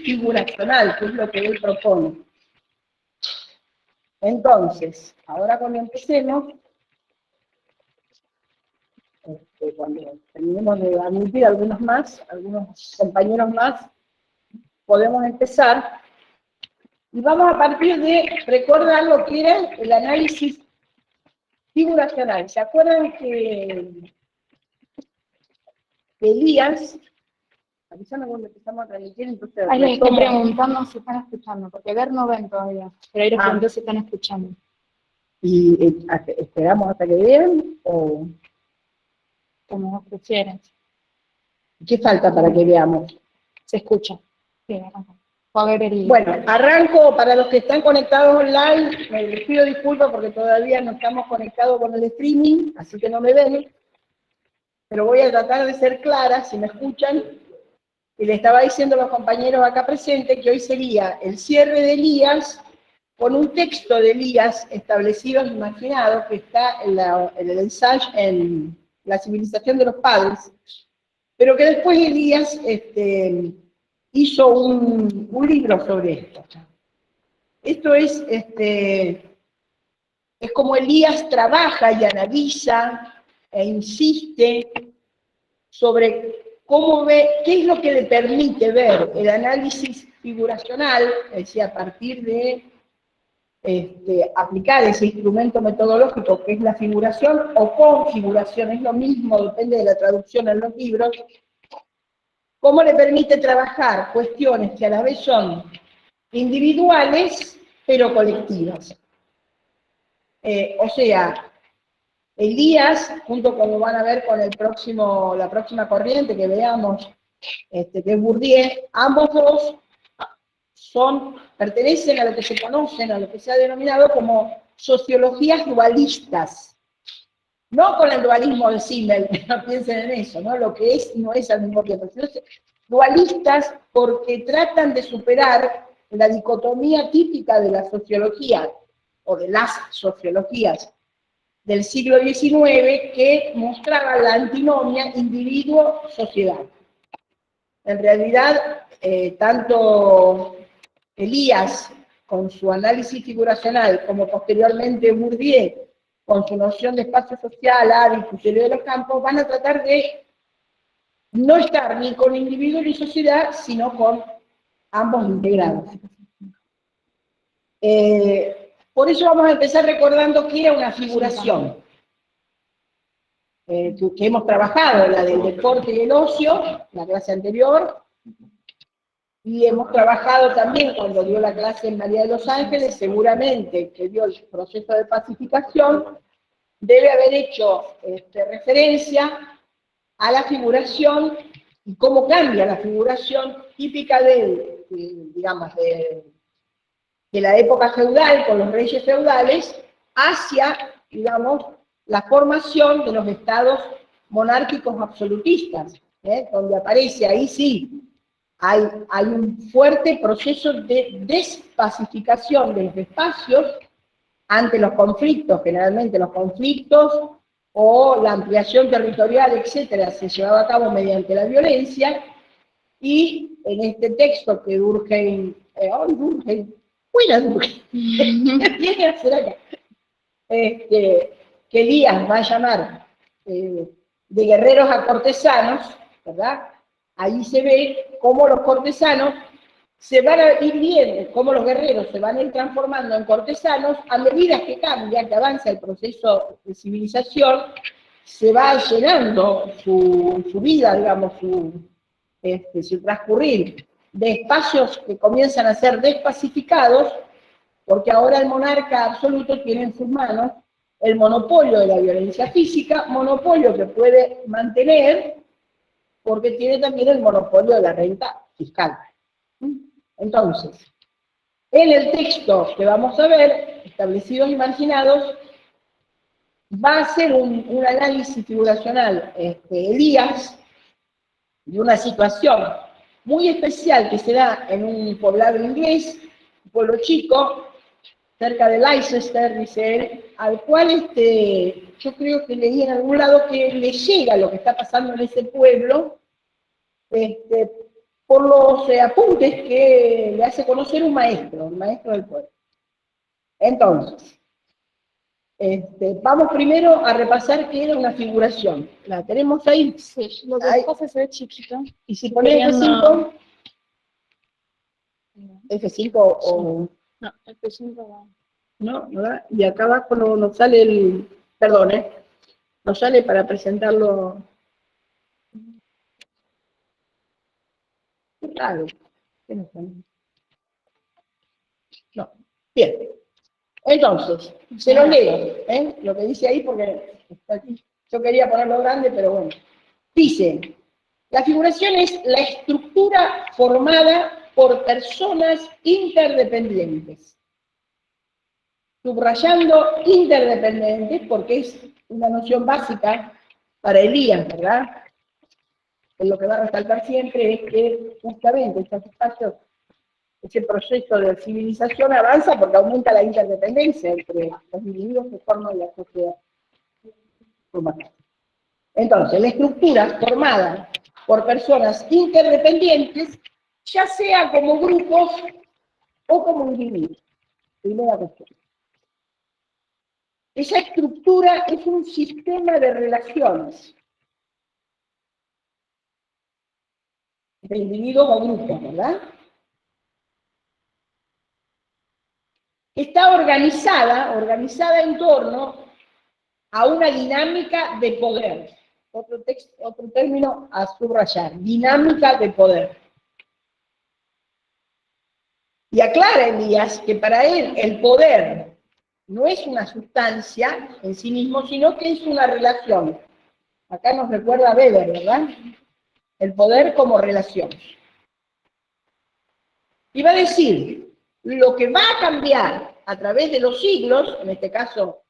figuracional, que es lo que él propone. Entonces, ahora cuando empecemos, cuando terminemos de admitir algunos compañeros más, podemos empezar. Y vamos a partir de recordar lo que era el análisis figuracional. ¿Se acuerdan que Elías, avísame cuando empezamos a transmitir, entonces ahí les estoy preguntando si están escuchando, porque ver no ven todavía, pero ahí les pregunto si están escuchando. ¿Y esperamos hasta que vean o Como prefieran? qué falta para que veamos? Se escucha. Sí, Bueno, arranco para los que están conectados online, les pido disculpas porque todavía no estamos conectados con el streaming, así que no me ven, pero voy a tratar de ser clara, si me escuchan, y le estaba diciendo a los compañeros acá presentes que hoy sería el cierre de Elías con un texto de Elías establecido e imaginado que está en el ensayo en La civilización de los padres, pero que después Elías hizo un libro sobre esto. Esto es como Elías trabaja y analiza e insiste sobre cómo ve, qué es lo que le permite ver el análisis figuracional, es decir, a partir de aplicar ese instrumento metodológico que es la figuración o configuración, es lo mismo, depende de la traducción en los libros, cómo le permite trabajar cuestiones que a la vez son individuales, pero colectivas. O sea, Elías, junto con lo van a ver con la próxima corriente que veamos, que es Bourdieu, ambos dos pertenecen a lo que se conocen, a lo que se ha denominado como sociologías dualistas. No con el dualismo de Simmel, no piensen en eso, ¿no? Lo que es y no es al mismo tiempo, sino dualistas porque tratan de superar la dicotomía típica de la sociología, o de las sociologías del siglo XIX, que mostraba la antinomia individuo-sociedad. En realidad, tanto Elías, con su análisis figuracional, como posteriormente Bourdieu, con su noción de espacio social, hábito, teoría de los campos, van a tratar de no estar ni con individuo ni sociedad, sino con ambos integrados. Por eso vamos a empezar recordando qué era una figuración, que hemos trabajado, la del deporte y el ocio, la clase anterior, y hemos trabajado también cuando dio la clase en María de los Ángeles, seguramente que dio el proceso de pacificación, debe haber hecho referencia a la figuración y cómo cambia la figuración típica digamos, de la época feudal, con los reyes feudales, hacia, digamos, la formación de los estados monárquicos absolutistas, donde aparece, ahí sí, hay un fuerte proceso de despacificación de los espacios ante los conflictos, generalmente los conflictos o la ampliación territorial, etcétera, se llevaba a cabo mediante la violencia, y en este texto que Durkheim, viene a hacer acá, que Elías va a llamar de guerreros a cortesanos, ¿verdad? Ahí se ve cómo los cortesanos se van a ir viendo, cómo los guerreros se van a ir transformando en cortesanos a medida que cambia, que avanza el proceso de civilización, se va llenando su vida, digamos, su transcurrir de espacios que comienzan a ser despacificados, porque ahora el monarca absoluto tiene en sus manos el monopolio de la violencia física, monopolio que puede mantener porque tiene también el monopolio de la renta fiscal. Entonces, en el texto que vamos a ver, Establecidos y Marginados, va a hacer un análisis figuracional Elías de una situación muy especial que se da en un poblado inglés, un pueblo chico, cerca de Leicester, dice él, al cual yo creo que leí en algún lado que le llega lo que está pasando en ese pueblo, por los apuntes que le hace conocer un maestro, el maestro del pueblo. Entonces, vamos primero a repasar qué era una figuración. ¿La tenemos ahí? Sí, lo que Ahí. pasa se ve chiquito. Y si pones F5, F5 o... No, F5 va. No, ¿verdad? Y acá abajo no, nos sale el... Perdón, nos sale para presentarlo... Claro. No. Bien. Entonces, se lo leo, lo que dice ahí, porque está aquí. Yo quería ponerlo grande, pero bueno. Dice, la figuración es la estructura formada por personas interdependientes. Subrayando interdependientes, porque es una noción básica para Elías, ¿verdad? Lo que va a resaltar siempre es que justamente estos espacios, ese proceso de civilización avanza porque aumenta la interdependencia entre los individuos que forman la sociedad humana. Entonces, la estructura formada por personas interdependientes, ya sea como grupos o como individuos. Primera cuestión. Esa estructura es un sistema de relaciones entre individuos o grupos, ¿verdad? Está organizada en torno a una dinámica de poder. Otro término a subrayar, dinámica de poder. Y aclara Elías que para él el poder no es una sustancia en sí mismo, sino que es una relación. Acá nos recuerda a Weber, ¿verdad? El poder como relación. Y va a decir, lo que va a cambiar a través de los siglos, en este caso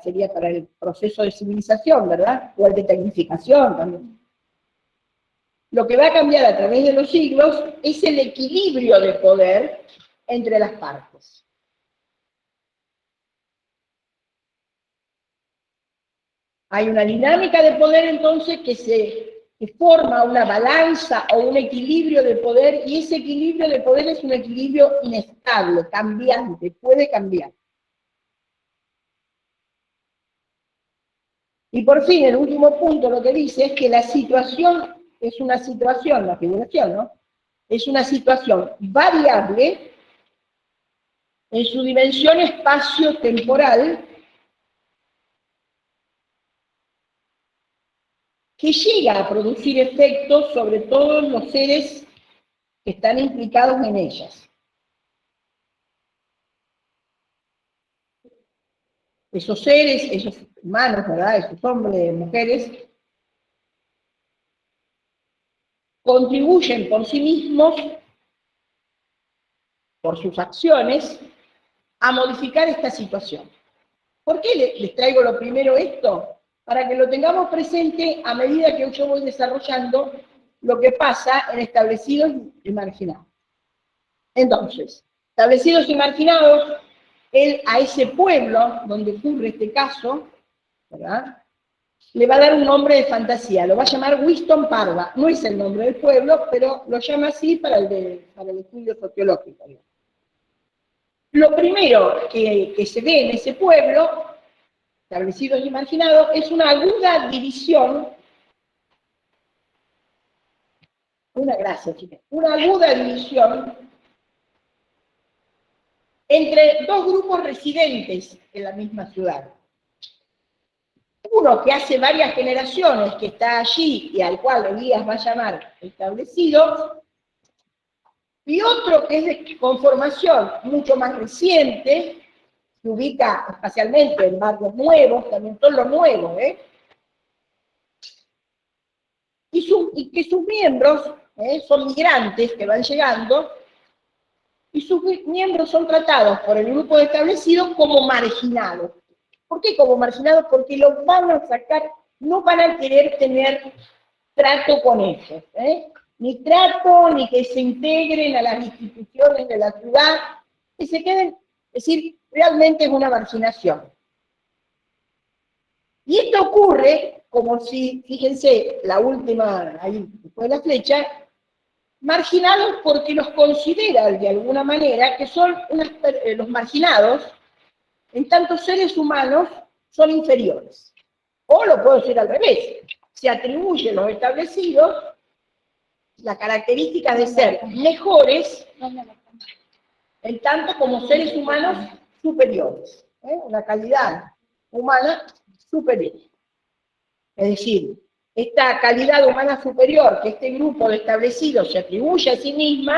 sería para el proceso de civilización, ¿verdad? O el de tecnificación también. Lo que va a cambiar a través de los siglos es el equilibrio de poder entre las partes. Hay una dinámica de poder entonces que forma una balanza o un equilibrio de poder, y ese equilibrio de poder es un equilibrio inestable, cambiante, puede cambiar. Y por fin, el último punto lo que dice es que la situación es una situación, la figuración, ¿no? Es una situación variable en su dimensión espacio-temporal que llega a producir efectos sobre todos los seres que están implicados en ellas. Esos seres, esos humanos, ¿verdad? Esos hombres, mujeres, contribuyen por sí mismos, por sus acciones, a modificar esta situación. ¿Por qué les traigo lo primero esto? Para que lo tengamos presente a medida que yo voy desarrollando lo que pasa en establecidos y marginados. Entonces, establecidos y marginados, él a ese pueblo donde ocurre este caso, ¿verdad?, le va a dar un nombre de fantasía, lo va a llamar Winston Parva. No es el nombre del pueblo, pero lo llama así para el estudio sociológico. Lo primero que se ve en ese pueblo, establecidos y marginados, es una aguda división, una aguda división entre dos grupos residentes en la misma ciudad. Uno que hace varias generaciones que está allí y al cual Elías va a llamar establecido, y otro que es de conformación mucho más reciente, se ubica espacialmente en barrios nuevos, también son los nuevos, y que sus miembros son migrantes que van llegando, y sus miembros son tratados por el grupo establecido como marginados. ¿Por qué como marginados? Porque los van a sacar, no van a querer tener trato con ellos, ni trato, ni que se integren a las instituciones de la ciudad, que se queden, es decir, realmente es una marginación. Y esto ocurre como si, fíjense, la última, ahí después de la flecha, Marginados porque los consideran de alguna manera que son los marginados, en tanto seres humanos, son inferiores. O lo puedo decir al revés, se atribuyen los establecidos la característica de ser mejores, en tanto como seres humanos superiores, una calidad humana superior. Es decir, esta calidad humana superior que este grupo de establecidos se atribuye a sí mismo,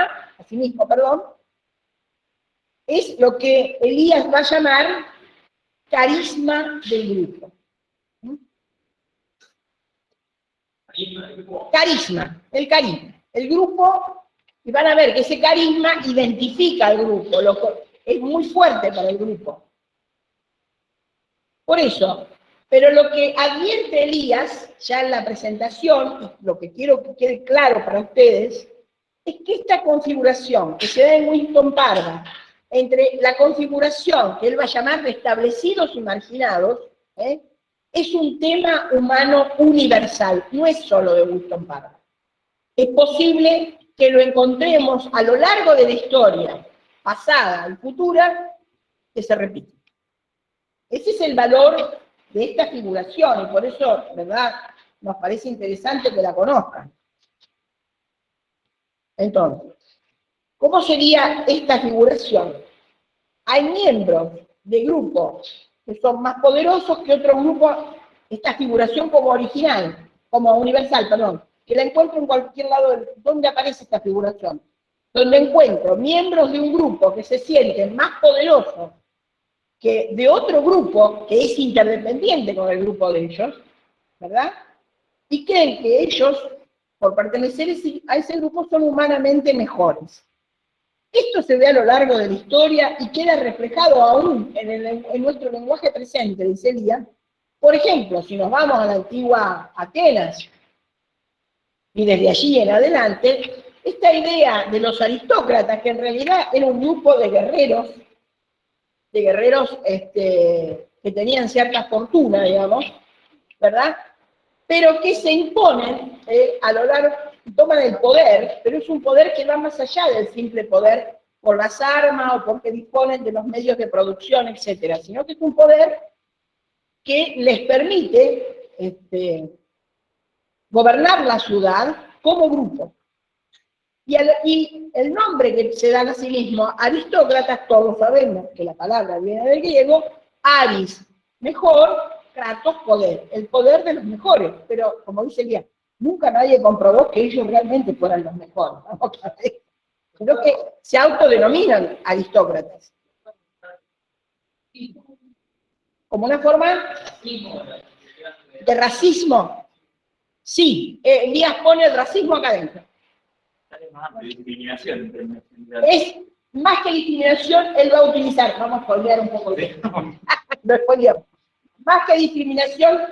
es lo que Elías va a llamar carisma del grupo. Carisma, el carisma. El grupo, y van a ver que ese carisma identifica al grupo, es muy fuerte para el grupo. Por eso, pero lo que advierte Elías, ya en la presentación, y lo que quiero que quede claro para ustedes, es que esta configuración que se da en Winston Parva, entre la configuración que él va a llamar de establecidos y marginados, es un tema humano universal, no es solo de Winston Parva. Es posible que lo encontremos a lo largo de la historia, pasada y futura, que se repite. Ese es el valor de esta figuración, y por eso, ¿verdad?, nos parece interesante que la conozcan. Entonces, ¿cómo sería esta figuración? Hay miembros de grupos que son más poderosos que otros grupos, esta figuración como original, como universal, perdón, que la encuentro en cualquier lado. ¿Dónde aparece esta figuración? Donde encuentro miembros de un grupo que se sienten más poderosos que de otro grupo que es interdependiente con el grupo de ellos, ¿verdad? Y creen que ellos, por pertenecer a ese grupo, son humanamente mejores. Esto se ve a lo largo de la historia y queda reflejado aún en nuestro lenguaje presente, dice Elías. Por ejemplo, si nos vamos a la antigua Atenas, y desde allí en adelante, esta idea de los aristócratas, que en realidad era un grupo de guerreros que tenían cierta fortuna, digamos, ¿verdad? Pero que se imponen a lo largo, toman el poder, pero es un poder que va más allá del simple poder por las armas o porque disponen de los medios de producción, etcétera, sino que es un poder que les permite gobernar la ciudad como grupo. Y el nombre que se dan a sí mismos, aristócratas, todos sabemos que la palabra viene del griego, aris, mejor, kratos, poder, el poder de los mejores. Pero, como dice Elías, nunca nadie comprobó que ellos realmente fueran los mejores, ¿no? Sino que se autodenominan aristócratas. Como una forma de racismo. Sí, Elías pone el racismo acá adentro. Es más que discriminación, él va a utilizar, vamos a spoilear un poco el tema. Más que discriminación,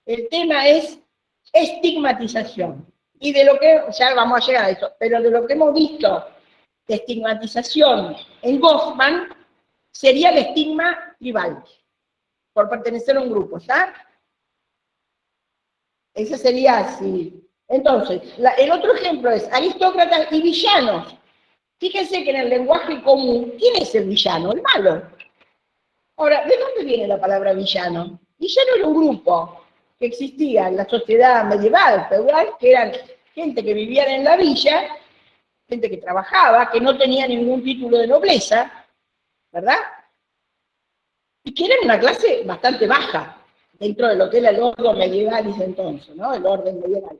el tema es estigmatización. Y de lo que, ya vamos a llegar a eso, pero de lo que hemos visto de estigmatización en Goffman, sería el estigma tribal, por pertenecer a un grupo, ¿está? Ese sería así. Entonces, el otro ejemplo es aristócratas y villanos. Fíjense que en el lenguaje común, ¿quién es el villano? El malo. Ahora, ¿de dónde viene la palabra villano? Villano era un grupo que existía en la sociedad medieval, feudal, que eran gente que vivía en la villa, gente que trabajaba, que no tenía ningún título de nobleza, ¿verdad? Y que eran una clase bastante baja dentro de lo que era el orden medieval desde entonces, ¿no? El orden medieval.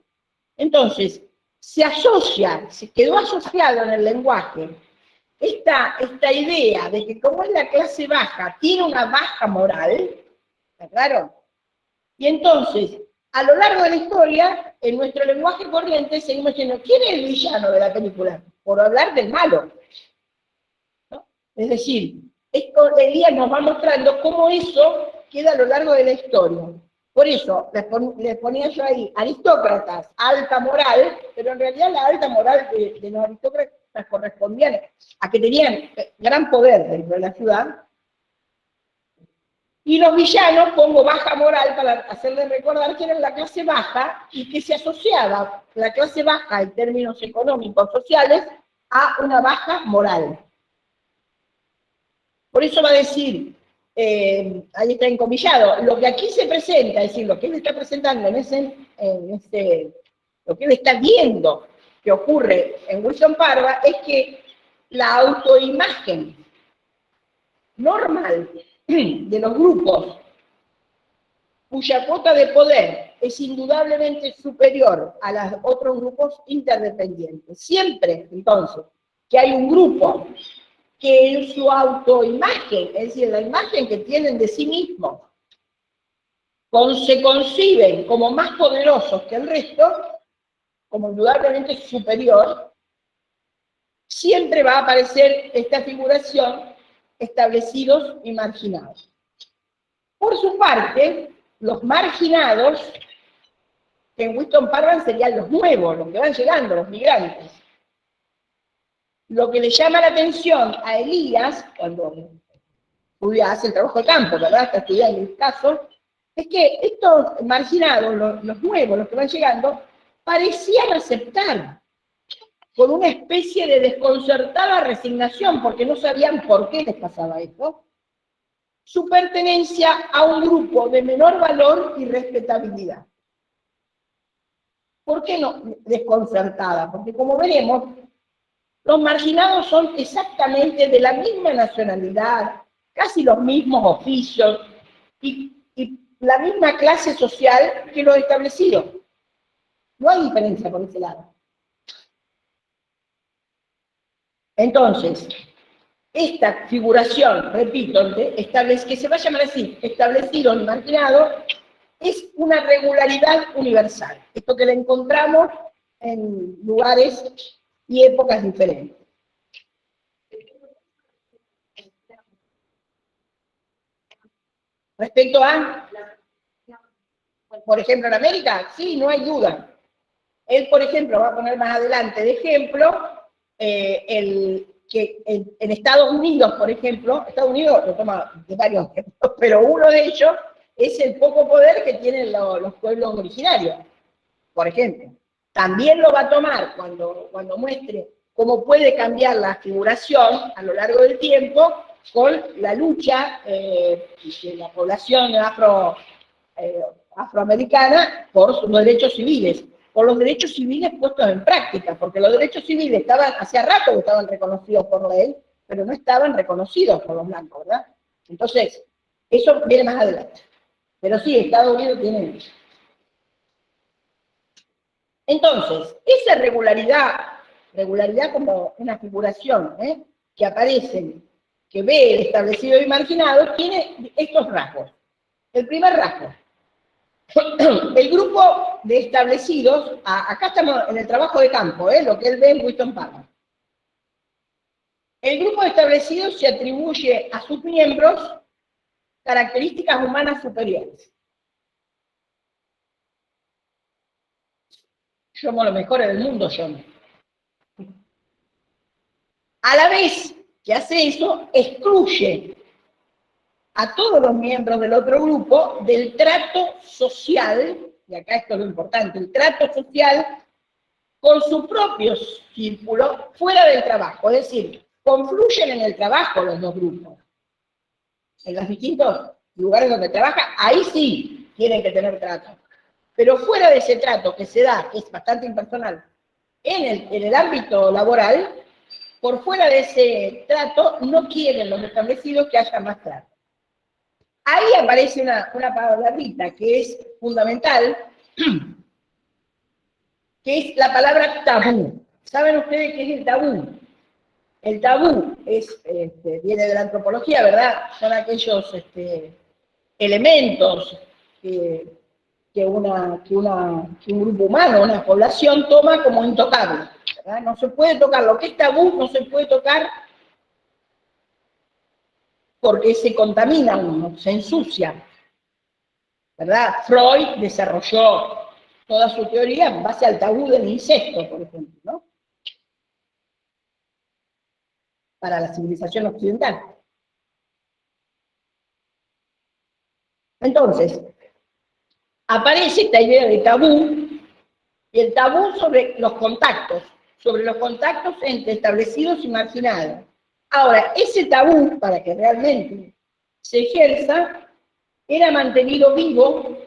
Entonces, se quedó asociado en el lenguaje esta idea de que como es la clase baja, tiene una baja moral, ¿está claro? Y entonces, a lo largo de la historia, en nuestro lenguaje corriente, seguimos diciendo, ¿quién es el villano de la película? Por hablar del malo, ¿no? Es decir, esto Elías nos va mostrando cómo eso queda a lo largo de la historia. Por eso, les ponía yo ahí, aristócratas, alta moral, pero en realidad la alta moral de los aristócratas correspondían a que tenían gran poder dentro de la ciudad, Y los villanos pongo baja moral para hacerles recordar que eran la clase baja y que se asociaba la clase baja en términos económicos, sociales, a una baja moral. Por eso va a decir, ahí está encomillado, lo que aquí se presenta, es decir, lo que él está presentando lo que él está viendo que ocurre en Wilson Parva es que la autoimagen normal de los grupos cuya cuota de poder es indudablemente superior a los otros grupos interdependientes. Siempre, entonces, que hay un grupo que en su autoimagen, es decir, la imagen que tienen de sí mismos, se conciben como más poderosos que el resto, como indudablemente superior, siempre va a aparecer esta figuración, establecidos y marginados. Por su parte, los marginados, que en Winston Parvan serían los nuevos, los que van llegando, los migrantes. Lo que le llama la atención a Elías, cuando hace el trabajo de campo, ¿verdad? Está estudiando el caso, es que estos marginados, los nuevos, los que van llegando, parecían aceptar con una especie de desconcertada resignación, porque no sabían por qué les pasaba esto, su pertenencia a un grupo de menor valor y respetabilidad. ¿Por qué no desconcertada? Porque como veremos, los marginados son exactamente de la misma nacionalidad, casi los mismos oficios y la misma clase social que los establecidos. No hay diferencia por ese lado. Entonces, esta figuración, repito, que se va a llamar así, establecido y marginado, es una regularidad universal. Esto que la encontramos en lugares y épocas diferentes. Respecto a, por ejemplo, en América, sí, no hay duda. Él, por ejemplo, va a poner más adelante de ejemplo que en Estados Unidos, por ejemplo, Estados Unidos lo toma de varios ejemplos, pero uno de ellos es el poco poder que tienen los pueblos originarios, por ejemplo. También lo va a tomar cuando muestre cómo puede cambiar la figuración a lo largo del tiempo con la lucha de la población afroamericana por sus derechos civiles, por los derechos civiles puestos en práctica, porque los derechos civiles hacía rato que estaban reconocidos por la ley, pero no estaban reconocidos por los blancos, ¿verdad? Entonces, eso viene más adelante. Pero sí, Estados Unidos tiene. Entonces, esa regularidad como una figuración que aparece, que ve el establecido y marginado, tiene estos rasgos. El primer rasgo, el grupo de establecidos, acá estamos en el trabajo de campo, lo que él ve en Winston Parva. El grupo de establecidos se atribuye a sus miembros características humanas superiores. Somos los mejores del mundo, son. A la vez que hace eso, excluye a todos los miembros del otro grupo del trato social, y acá esto es lo importante, el trato social con su propio círculo fuera del trabajo, es decir, confluyen en el trabajo los dos grupos. En los distintos lugares donde trabaja, ahí sí tienen que tener trato. Pero fuera de ese trato que se da, que es bastante impersonal, en el ámbito laboral, por fuera de ese trato, no quieren los establecidos que haya más trato. Ahí aparece una palabrita que es fundamental, que es la palabra tabú. ¿Saben ustedes qué es el tabú? El tabú viene de la antropología, ¿verdad? Son aquellos elementos que un grupo humano, una población toma como intocable, ¿verdad? No se puede tocar, lo que es tabú no se puede tocar porque se contamina uno, se ensucia, ¿verdad? Freud desarrolló toda su teoría en base al tabú del incesto, por ejemplo, ¿no? Para la civilización occidental. Entonces, aparece esta idea de tabú, y el tabú sobre los contactos entre establecidos y marginados. Ahora, ese tabú, para que realmente se ejerza, era mantenido vivo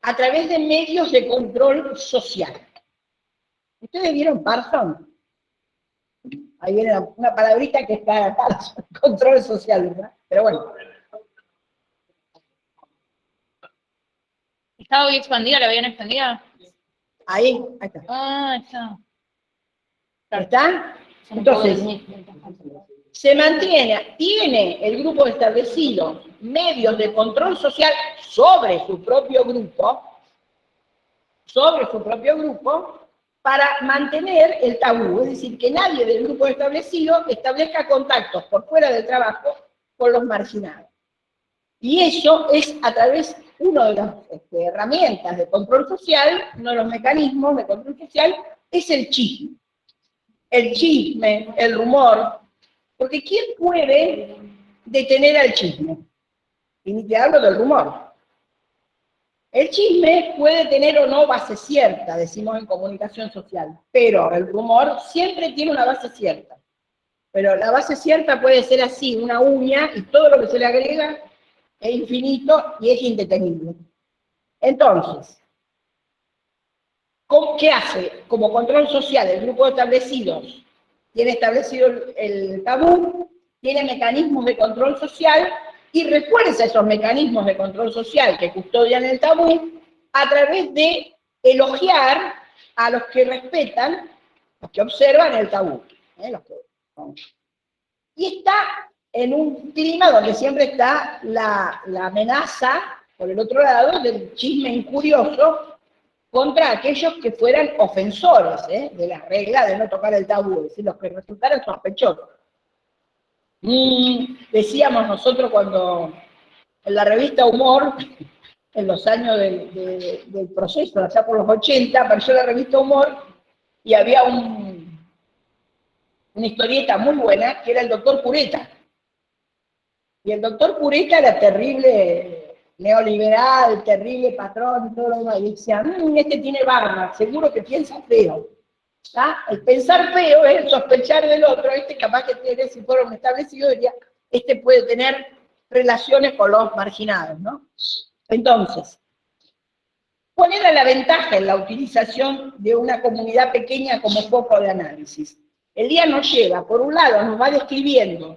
a través de medios de control social. ¿Ustedes vieron Parson? Ahí viene una palabrita que está Parson, control social, ¿verdad? Pero bueno. ¿Estaba hoy expandida? ¿La habían expandida? Ahí está. Ah, está. ¿Está? Entonces, se mantiene, tiene el grupo establecido medios de control social sobre su propio grupo, para mantener el tabú, es decir, que nadie del grupo establecido establezca contactos por fuera del trabajo con los marginados. Y eso es a través, una de las herramientas de control social, uno de los mecanismos de control social, es el chisme. El chisme, el rumor, porque ¿quién puede detener al chisme? Y ni te hablo del rumor. El chisme puede tener o no base cierta, decimos en comunicación social, pero el rumor siempre tiene una base cierta. Pero la base cierta puede ser así, una uña, y todo lo que se le agrega es infinito y es indetenible. Entonces, ¿qué hace? Como control social, el grupo de establecidos tiene establecido el tabú, tiene mecanismos de control social y refuerza esos mecanismos de control social que custodian el tabú a través de elogiar a los que respetan, los que observan el tabú. Y está en un clima donde siempre está la amenaza, por el otro lado, del chisme injurioso contra aquellos que fueran ofensores de la regla de no tocar el tabú, es decir, los que resultaran sospechosos. Decíamos nosotros cuando en la revista Humor, en los años del proceso, allá por los 80, apareció la revista Humor y había una historieta muy buena que era el doctor Pureta. Y el doctor Pureta era terrible neoliberal, terrible patrón, todo lo demás. Y decía, este tiene barba, seguro que piensa feo. ¿Ah? El pensar feo es el sospechar del otro, capaz que tiene, si fuera un establecido, diría, puede tener relaciones con los marginados, ¿no? Entonces, ¿cuál era la ventaja en la utilización de una comunidad pequeña como foco de análisis? El día nos lleva, por un lado, nos va describiendo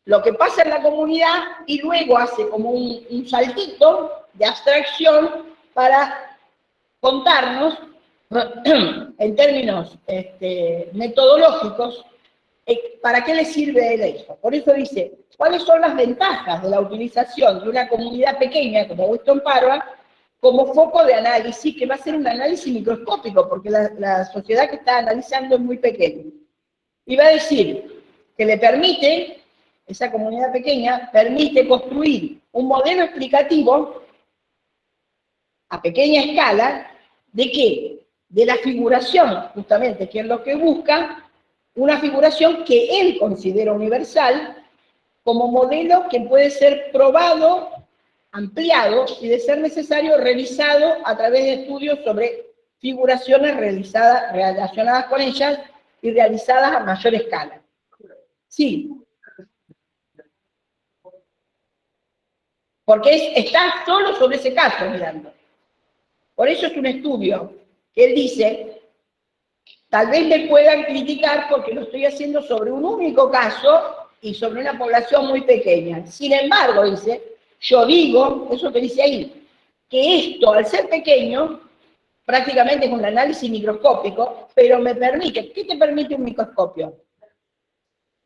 lo que pasa en la comunidad y luego hace como un saltito de abstracción para contarnos, en términos metodológicos, ¿para qué le sirve eso? Por eso dice, ¿cuáles son las ventajas de la utilización de una comunidad pequeña como Weston Parva como foco de análisis, que va a ser un análisis microscópico, porque la sociedad que está analizando es muy pequeña? Y va a decir que le permite, esa comunidad pequeña, permite construir un modelo explicativo a pequeña escala, ¿de qué? De la figuración, justamente, que es lo que busca, una figuración que él considera universal, como modelo que puede ser probado, ampliado, y de ser necesario, revisado a través de estudios sobre figuraciones relacionadas con ellas y realizadas a mayor escala. Sí. Porque está solo sobre ese caso mirando. Por eso es un estudio que él dice, tal vez me puedan criticar porque lo estoy haciendo sobre un único caso y sobre una población muy pequeña. Sin embargo, dice, yo digo, eso que dice ahí, que esto, al ser pequeño, prácticamente es un análisis microscópico, pero me permite, ¿qué te permite un microscopio?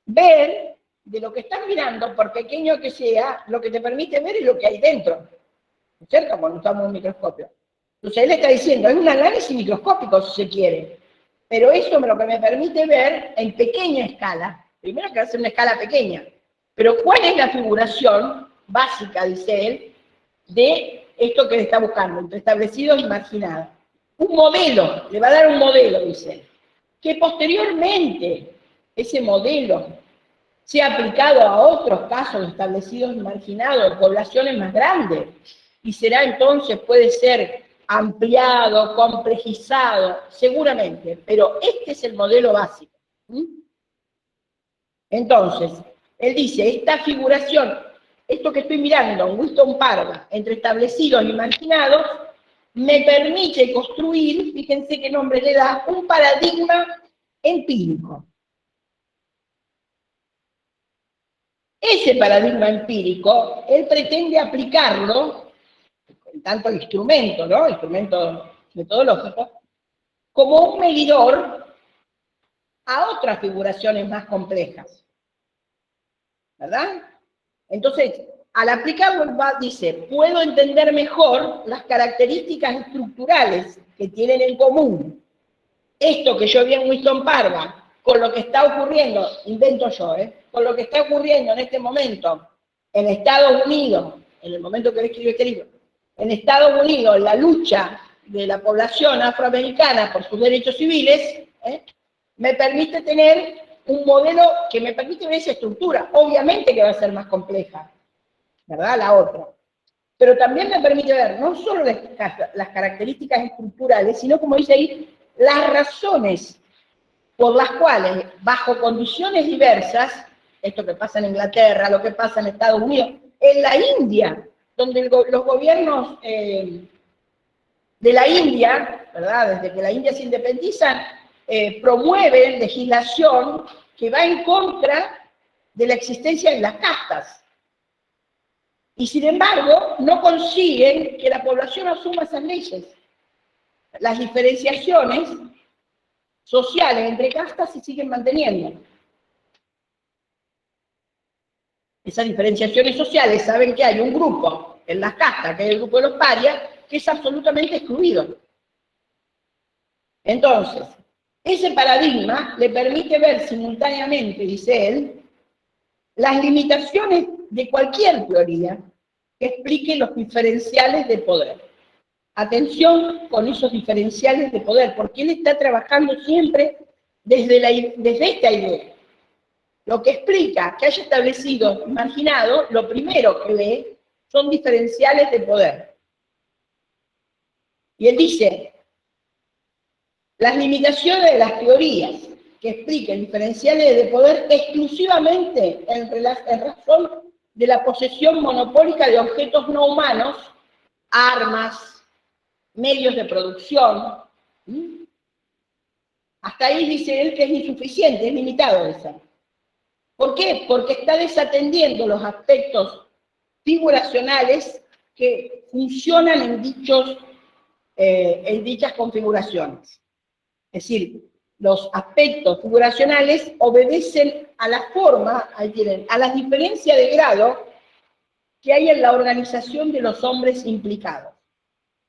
Ver de lo que estás mirando, por pequeño que sea, lo que te permite ver es lo que hay dentro, ¿no es cierto? Cuando usamos un microscopio. Entonces él está diciendo, es un análisis microscópico si se quiere, pero eso es lo que me permite ver en pequeña escala. Primero que hacer una escala pequeña, pero ¿cuál es la figuración básica, dice él, de esto que le está buscando, entre establecidos y marginados? Un modelo, le va a dar un modelo, dice él, que posteriormente ese modelo sea aplicado a otros casos establecidos y marginados, de poblaciones más grandes, y será entonces, puede ser ampliado, complejizado, seguramente, pero este es el modelo básico. Entonces, él dice, esta figuración, esto que estoy mirando, Winston Parva, entre establecidos y marginados, me permite construir, fíjense qué nombre le da, un paradigma empírico. Ese paradigma empírico, él pretende aplicarlo, en tanto instrumento, ¿no? Instrumento metodológico, como un medidor a otras figuraciones más complejas. ¿Verdad? Entonces, al aplicarlo, dice, puedo entender mejor las características estructurales que tienen en común esto que yo vi en Winston Parva con lo que está ocurriendo, invento yo, con lo que está ocurriendo en este momento en Estados Unidos, en el momento que él escribió este libro, en Estados Unidos, la lucha de la población afroamericana por sus derechos civiles, me permite tener un modelo que me permite ver esa estructura. Obviamente que va a ser más compleja, ¿verdad? La otra. Pero también me permite ver no solo las características estructurales, sino, como dice ahí, las razones por las cuales, bajo condiciones diversas, esto que pasa en Inglaterra, lo que pasa en Estados Unidos, en la India, donde los gobiernos de la India, ¿verdad? Desde que la India se independiza, promueven legislación que va en contra de la existencia de las castas. Y sin embargo, no consiguen que la población asuma esas leyes. Las diferenciaciones sociales entre castas se siguen manteniendo. Esas diferenciaciones sociales saben que hay un grupo en las castas, que es el grupo de los parias, que es absolutamente excluido. Entonces, ese paradigma le permite ver simultáneamente, dice él, las limitaciones de cualquier teoría que explique los diferenciales de poder. Atención con esos diferenciales de poder, porque él está trabajando siempre desde esta idea. Lo que explica que haya establecido, imaginado, lo primero que ve son diferenciales de poder. Y él dice, las limitaciones de las teorías que expliquen diferenciales de poder exclusivamente en razón de la posesión monopólica de objetos no humanos, armas, medios de producción. Hasta ahí dice él que es insuficiente, es limitado eso. ¿Por qué? Porque está desatendiendo los aspectos figuracionales que funcionan en dichas configuraciones. Es decir, los aspectos figuracionales obedecen a la forma, ahí tienen, a las diferencias de grado que hay en la organización de los hombres implicados.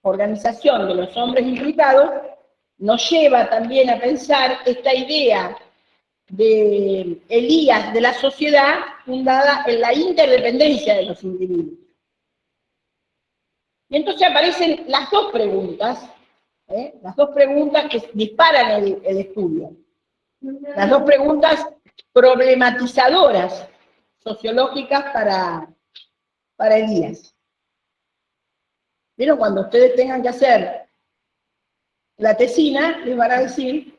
Organización de los hombres implicados nos lleva también a pensar esta idea de Elías de la sociedad fundada en la interdependencia de los individuos. Y entonces aparecen las dos preguntas que disparan el estudio. Las dos preguntas problematizadoras sociológicas para Elías. Pero cuando ustedes tengan que hacer la tesina, les van a decir,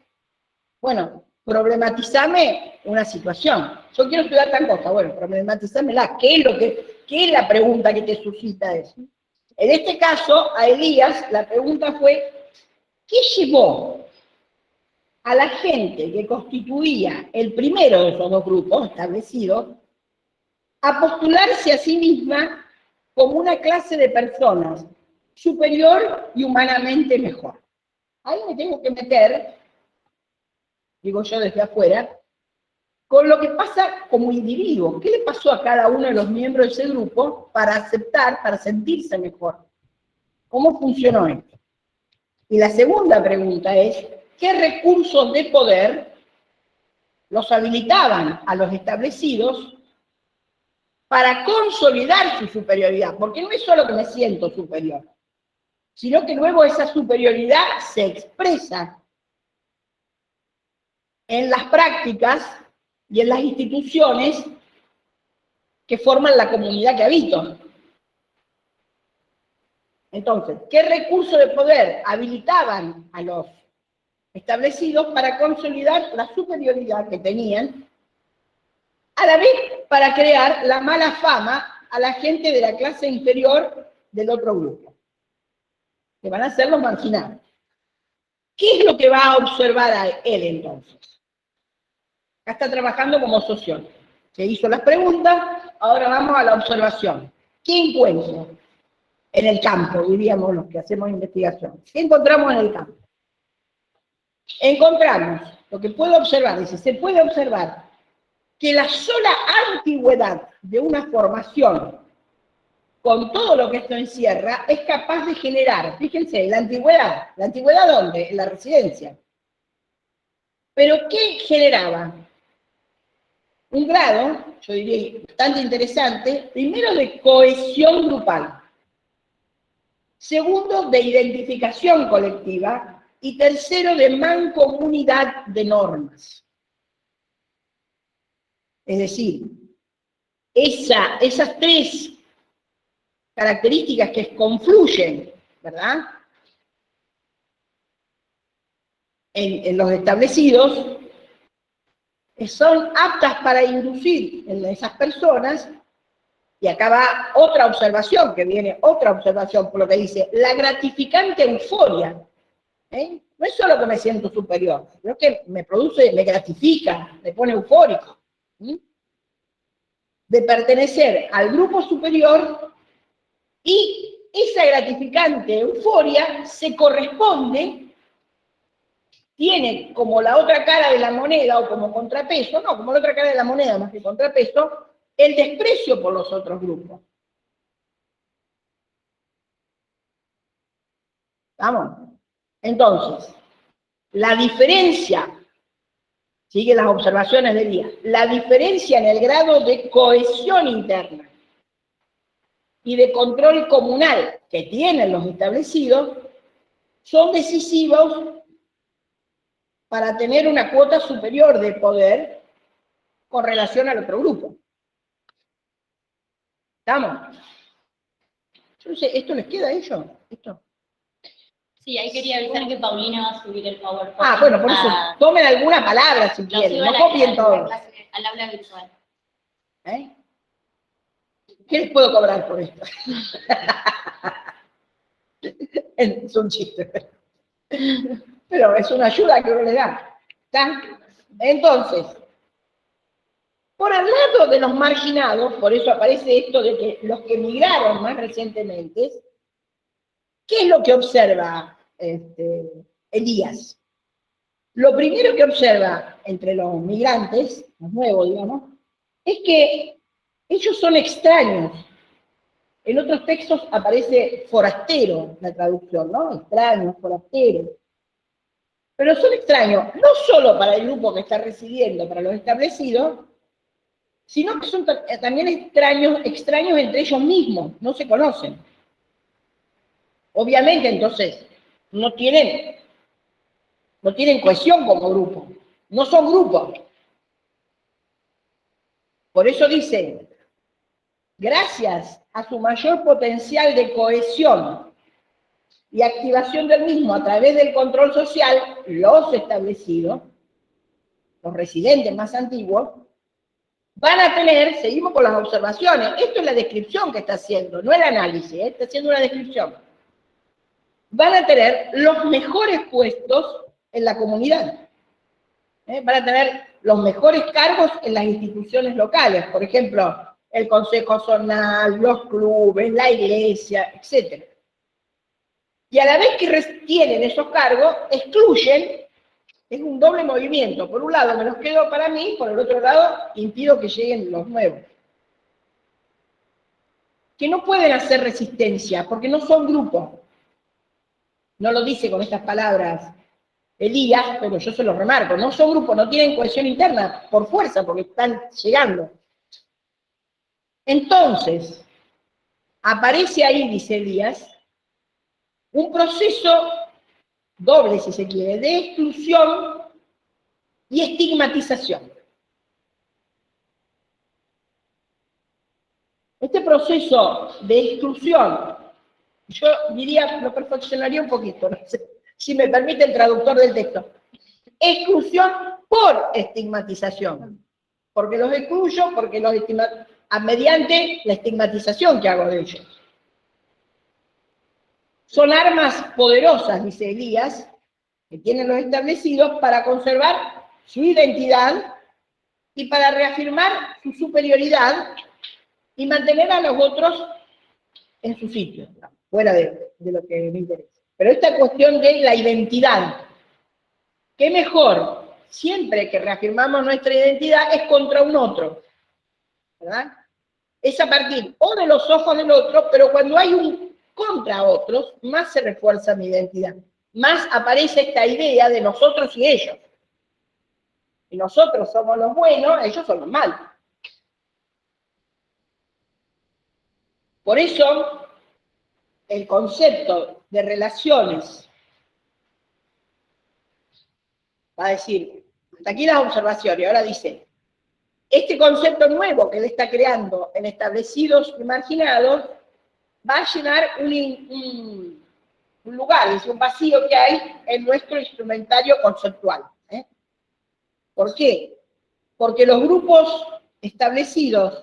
bueno, problematizame una situación. Yo quiero estudiar tal cosa, bueno, problematizámela. ¿Qué es la pregunta que te suscita eso? En este caso, a Elías, la pregunta fue, ¿qué llevó a la gente que constituía el primero de esos dos grupos establecidos a postularse a sí misma como una clase de personas superior y humanamente mejor? Ahí me tengo que meter, digo yo desde afuera, con lo que pasa como individuo. ¿Qué le pasó a cada uno de los miembros de ese grupo para aceptar, para sentirse mejor? ¿Cómo funcionó esto? Y la segunda pregunta es, ¿qué recursos de poder los habilitaban a los establecidos para consolidar su superioridad? Porque no es solo que me siento superior, sino que luego esa superioridad se expresa en las prácticas y en las instituciones que forman la comunidad que habito. Entonces, ¿qué recursos de poder habilitaban a los establecidos para consolidar la superioridad que tenían, a la vez para crear la mala fama a la gente de la clase inferior del otro grupo, que van a ser los marginados? ¿Qué es lo que va a observar a él entonces? Acá está trabajando como sociólogo. Se hizo las preguntas, ahora vamos a la observación. ¿Qué encuentro en el campo, diríamos los que hacemos investigación? ¿Qué encontramos en el campo? Encontramos, lo que puedo observar, dice, se puede observar que la sola antigüedad de una formación, con todo lo que esto encierra, es capaz de generar, fíjense, la antigüedad ¿dónde? En la residencia. ¿Pero qué generaba? Un grado, yo diría, bastante interesante, primero de cohesión grupal, segundo de identificación colectiva, y tercero de mancomunidad de normas. Es decir, esas tres características que confluyen, ¿verdad?, en los establecidos, son aptas para inducir en esas personas, y acá va otra observación, por lo que dice, la gratificante euforia. No es solo que me siento superior, sino que me gratifica, me pone eufórico, de pertenecer al grupo superior, y esa gratificante euforia se corresponde, tiene como la otra cara de la moneda, o como contrapeso, no, como la otra cara de la moneda más que contrapeso, el desprecio por los otros grupos. ¿Vamos? Entonces, la diferencia, sigue las observaciones del día, la diferencia en el grado de cohesión interna y de control comunal que tienen los establecidos son decisivos para tener una cuota superior de poder con relación al otro grupo. ¿Estamos? Yo no sé, ¿esto les queda a ellos? ¿Esto? Sí, ahí quería avisar que Paulina va a subir el PowerPoint. Ah, bueno, por eso, tomen alguna palabra si quieren, no copien todo. Al aula virtual. ¿Qué les puedo cobrar por esto? Es un chiste. Pero es una ayuda que uno le da. ¿Está? Entonces, por el lado de los marginados, por eso aparece esto de que los que migraron más recientemente, ¿qué es lo que observa Elías? Lo primero que observa entre los migrantes, los nuevos, digamos, es que ellos son extraños. En otros textos aparece forastero, la traducción, ¿no? Extraños, forasteros. Pero son extraños, no solo para el grupo que está residiendo, para los establecidos, sino que son también extraños entre ellos mismos, no se conocen. Obviamente, entonces, no tienen cohesión como grupo, no son grupos. Por eso dice, gracias a su mayor potencial de cohesión y activación del mismo a través del control social, los establecidos, los residentes más antiguos, van a tener, seguimos con las observaciones, esto es la descripción que está haciendo, no el análisis, está haciendo una descripción. Van a tener los mejores puestos en la comunidad. Van a tener los mejores cargos en las instituciones locales, por ejemplo, el consejo zonal, los clubes, la iglesia, etc. Y a la vez que tienen esos cargos, excluyen, es un doble movimiento. Por un lado me los quedo para mí, por el otro lado impido que lleguen los nuevos. Que no pueden hacer resistencia, porque no son grupos. No lo dice con estas palabras Elías, pero yo se lo remarco, no son grupos, no tienen cohesión interna, por fuerza, porque están llegando. Entonces, aparece ahí, dice Elías, un proceso doble, si se quiere, de exclusión y estigmatización. Este proceso de exclusión, yo diría, lo perfeccionaría un poquito, no sé, si me permite el traductor del texto. Exclusión por estigmatización. Porque los excluyo, porque los mediante la estigmatización que hago de ellos. Son armas poderosas, dice Elías, que tienen los establecidos para conservar su identidad y para reafirmar su superioridad y mantener a los otros en su sitio, fuera de lo que me interesa. Pero esta cuestión de la identidad, ¿qué mejor? Siempre que reafirmamos nuestra identidad es contra un otro, ¿verdad? Es a partir o de los ojos del otro, pero cuando hay un contra otros, más se refuerza mi identidad. Más aparece esta idea de nosotros y ellos. Y nosotros somos los buenos, ellos son los malos. Por eso, el concepto de relaciones, va a decir, hasta aquí las observaciones, ahora dice, este concepto nuevo que él está creando en establecidos y marginados, va a llenar un lugar, es un vacío que hay en nuestro instrumentario conceptual. ¿Por qué? Porque los grupos establecidos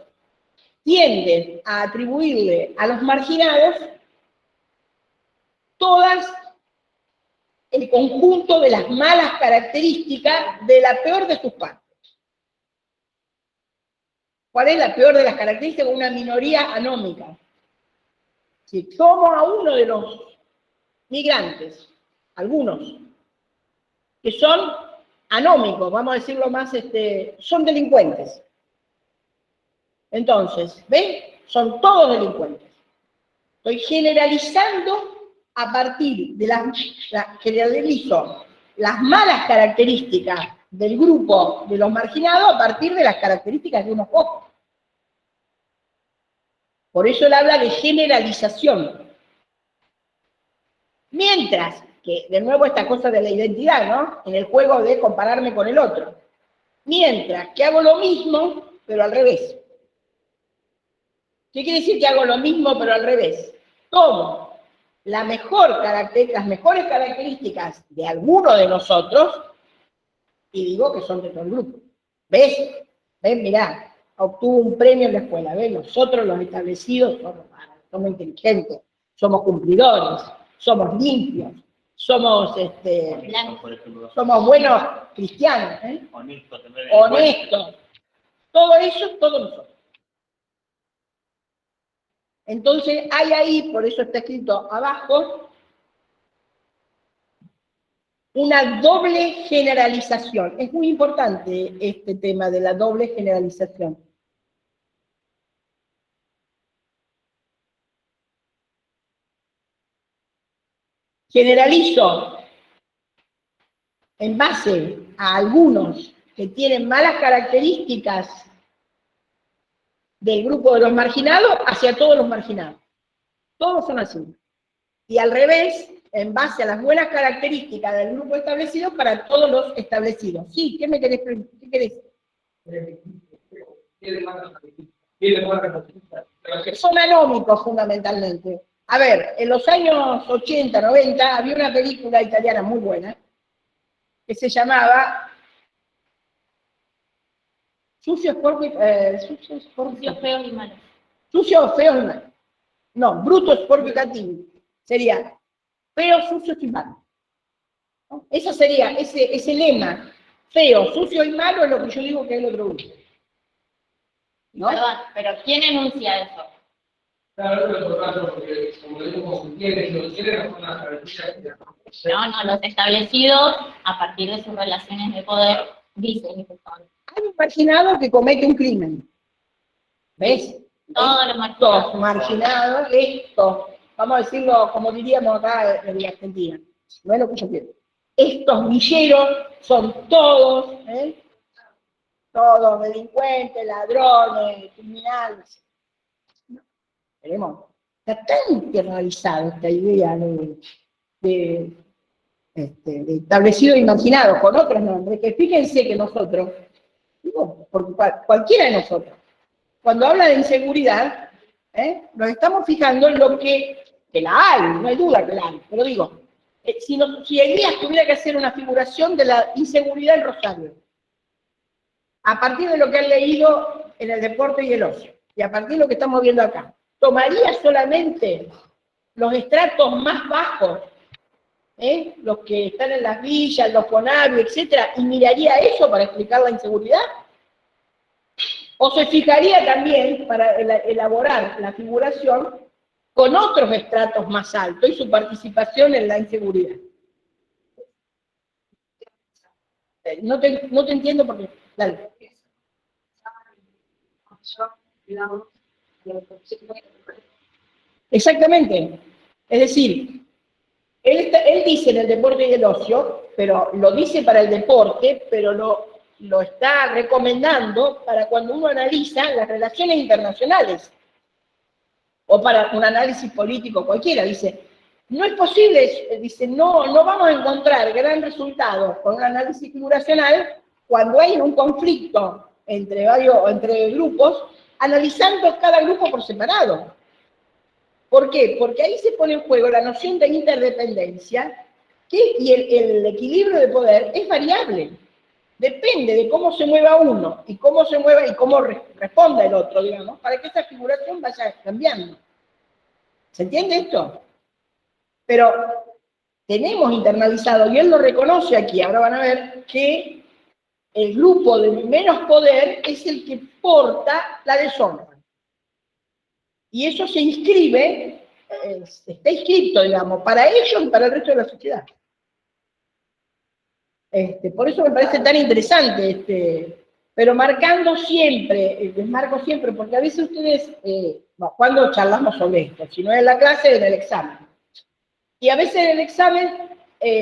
tienden a atribuirle a los marginados todas el conjunto de las malas características de la peor de sus partes. ¿Cuál es la peor de las características? Una minoría anómica. Si tomo a uno de los migrantes, algunos, que son anómicos, vamos a decirlo más, son delincuentes. Entonces, ¿ven? Son todos delincuentes. Estoy generalizando a partir de generalizo las malas características del grupo de los marginados a partir de las características de unos pocos. Por eso él habla de generalización. Mientras que, de nuevo, esta cosa de la identidad, ¿no? En el juego de compararme con el otro. Mientras que hago lo mismo, pero al revés. ¿Qué quiere decir que hago lo mismo, pero al revés? Tomo las mejores características de alguno de nosotros y digo que son de todo el grupo. ¿Ves? ¿Ves? Mirá, obtuvo un premio en la escuela. ¿Ves? Nosotros, los establecidos, somos inteligentes, somos cumplidores, somos limpios, somos buenos cristianos, honestos. Todo eso, todos nosotros. Entonces, hay ahí, por eso está escrito abajo, una doble generalización. Es muy importante este tema de la doble generalización. Generalizo en base a algunos que tienen malas características del grupo de los marginados hacia todos los marginados. Todos son así. Y al revés, en base a las buenas características del grupo establecido para todos los establecidos. Sí, ¿qué me querés preguntar? ¿Qué querés? Son anómicos fundamentalmente. A ver, en los años 80, 90, había una película italiana muy buena que se llamaba Sucio, Feo y malo. Sucio, feo y malo. No, bruto, sporco y cattivo. Sería feo, sucio y malo. ¿No? Eso sería, ese lema, feo, sucio y malo, es lo que yo digo que es el otro grupo. ¿No? Perdón, pero ¿quién enuncia eso? Claro, porque como digo, No, los establecidos, a partir de sus relaciones de poder, dicen que son. Hay un marginado que comete un crimen. ¿Ves? Todos los marginados. Estos marginados, estos, vamos a decirlo como diríamos acá en la Argentina, no es lo que yo quiero. Estos villeros son todos, todos delincuentes, ladrones, criminales. Veremos. Está tan internalizado esta idea de establecido e imaginado con otros nombres, que fíjense que nosotros, digo, porque cualquiera de nosotros, cuando habla de inseguridad, Nos estamos fijando en lo que la hay, no hay duda que la hay, pero digo, si Elías tuviera que hacer una figuración de la inseguridad en Rosario, a partir de lo que han leído en el deporte y el ocio, y a partir de lo que estamos viendo acá, ¿tomaría solamente los estratos más bajos, los que están en las villas, los Fonavi, etcétera, y miraría eso para explicar la inseguridad? ¿O se fijaría también para elaborar la figuración con otros estratos más altos y su participación en la inseguridad? No te entiendo por qué. Dale. Exactamente. Es decir, él dice en el deporte y el ocio, pero lo dice para el deporte, pero lo está recomendando para cuando uno analiza las relaciones internacionales, o para un análisis político cualquiera. Dice, no es posible, dice, no vamos a encontrar gran resultado con un análisis figuracional cuando hay un conflicto entre grupos, analizando cada grupo por separado. ¿Por qué? Porque ahí se pone en juego la noción de interdependencia, y el equilibrio de poder es variable. Depende de cómo se mueva uno, y cómo se mueva y cómo responda el otro, digamos, para que esta figuración vaya cambiando. ¿Se entiende esto? Pero tenemos internalizado, y él lo reconoce aquí, ahora van a ver que el grupo de menos poder es el que porta la deshonra. Y eso se inscribe, está inscrito, digamos, para ellos y para el resto de la sociedad. Por eso me parece tan interesante, pero marcando siempre, les marco siempre, porque a veces ustedes, cuando charlamos sobre esto, si no es en la clase, en el examen. Y a veces en el examen,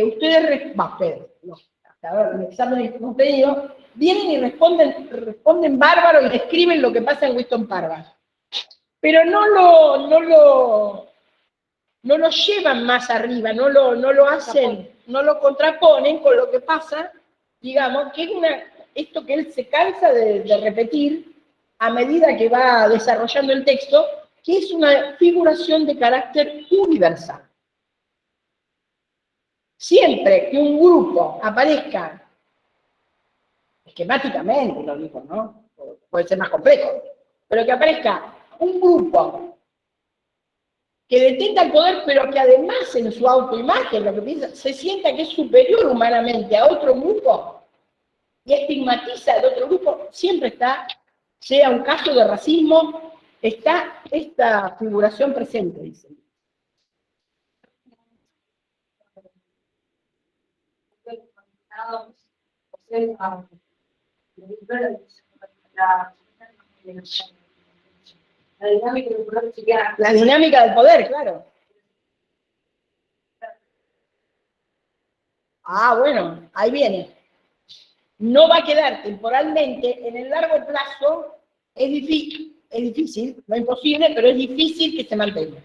ustedes, no, hasta ahora en el examen hemos tenido, vienen y responden bárbaro y describen lo que pasa en Winston Parvas. Pero no lo llevan más arriba, no lo hacen, no lo contraponen con lo que pasa, digamos, que es esto que él se cansa de repetir a medida que va desarrollando el texto, que es una figuración de carácter universal. Siempre que un grupo aparezca, esquemáticamente lo digo, ¿no? Puede ser más complejo, pero que aparezca un grupo que detenga el poder, pero que además en su autoimagen, lo que piensa, se sienta que es superior humanamente a otro grupo y estigmatiza al otro grupo, siempre está, sea un caso de racismo, está esta figuración presente, dicen. La dinámica del poder, claro. Ah, bueno, ahí viene. No va a quedar temporalmente, en el largo plazo, es difícil, no imposible, pero es difícil que se mantenga.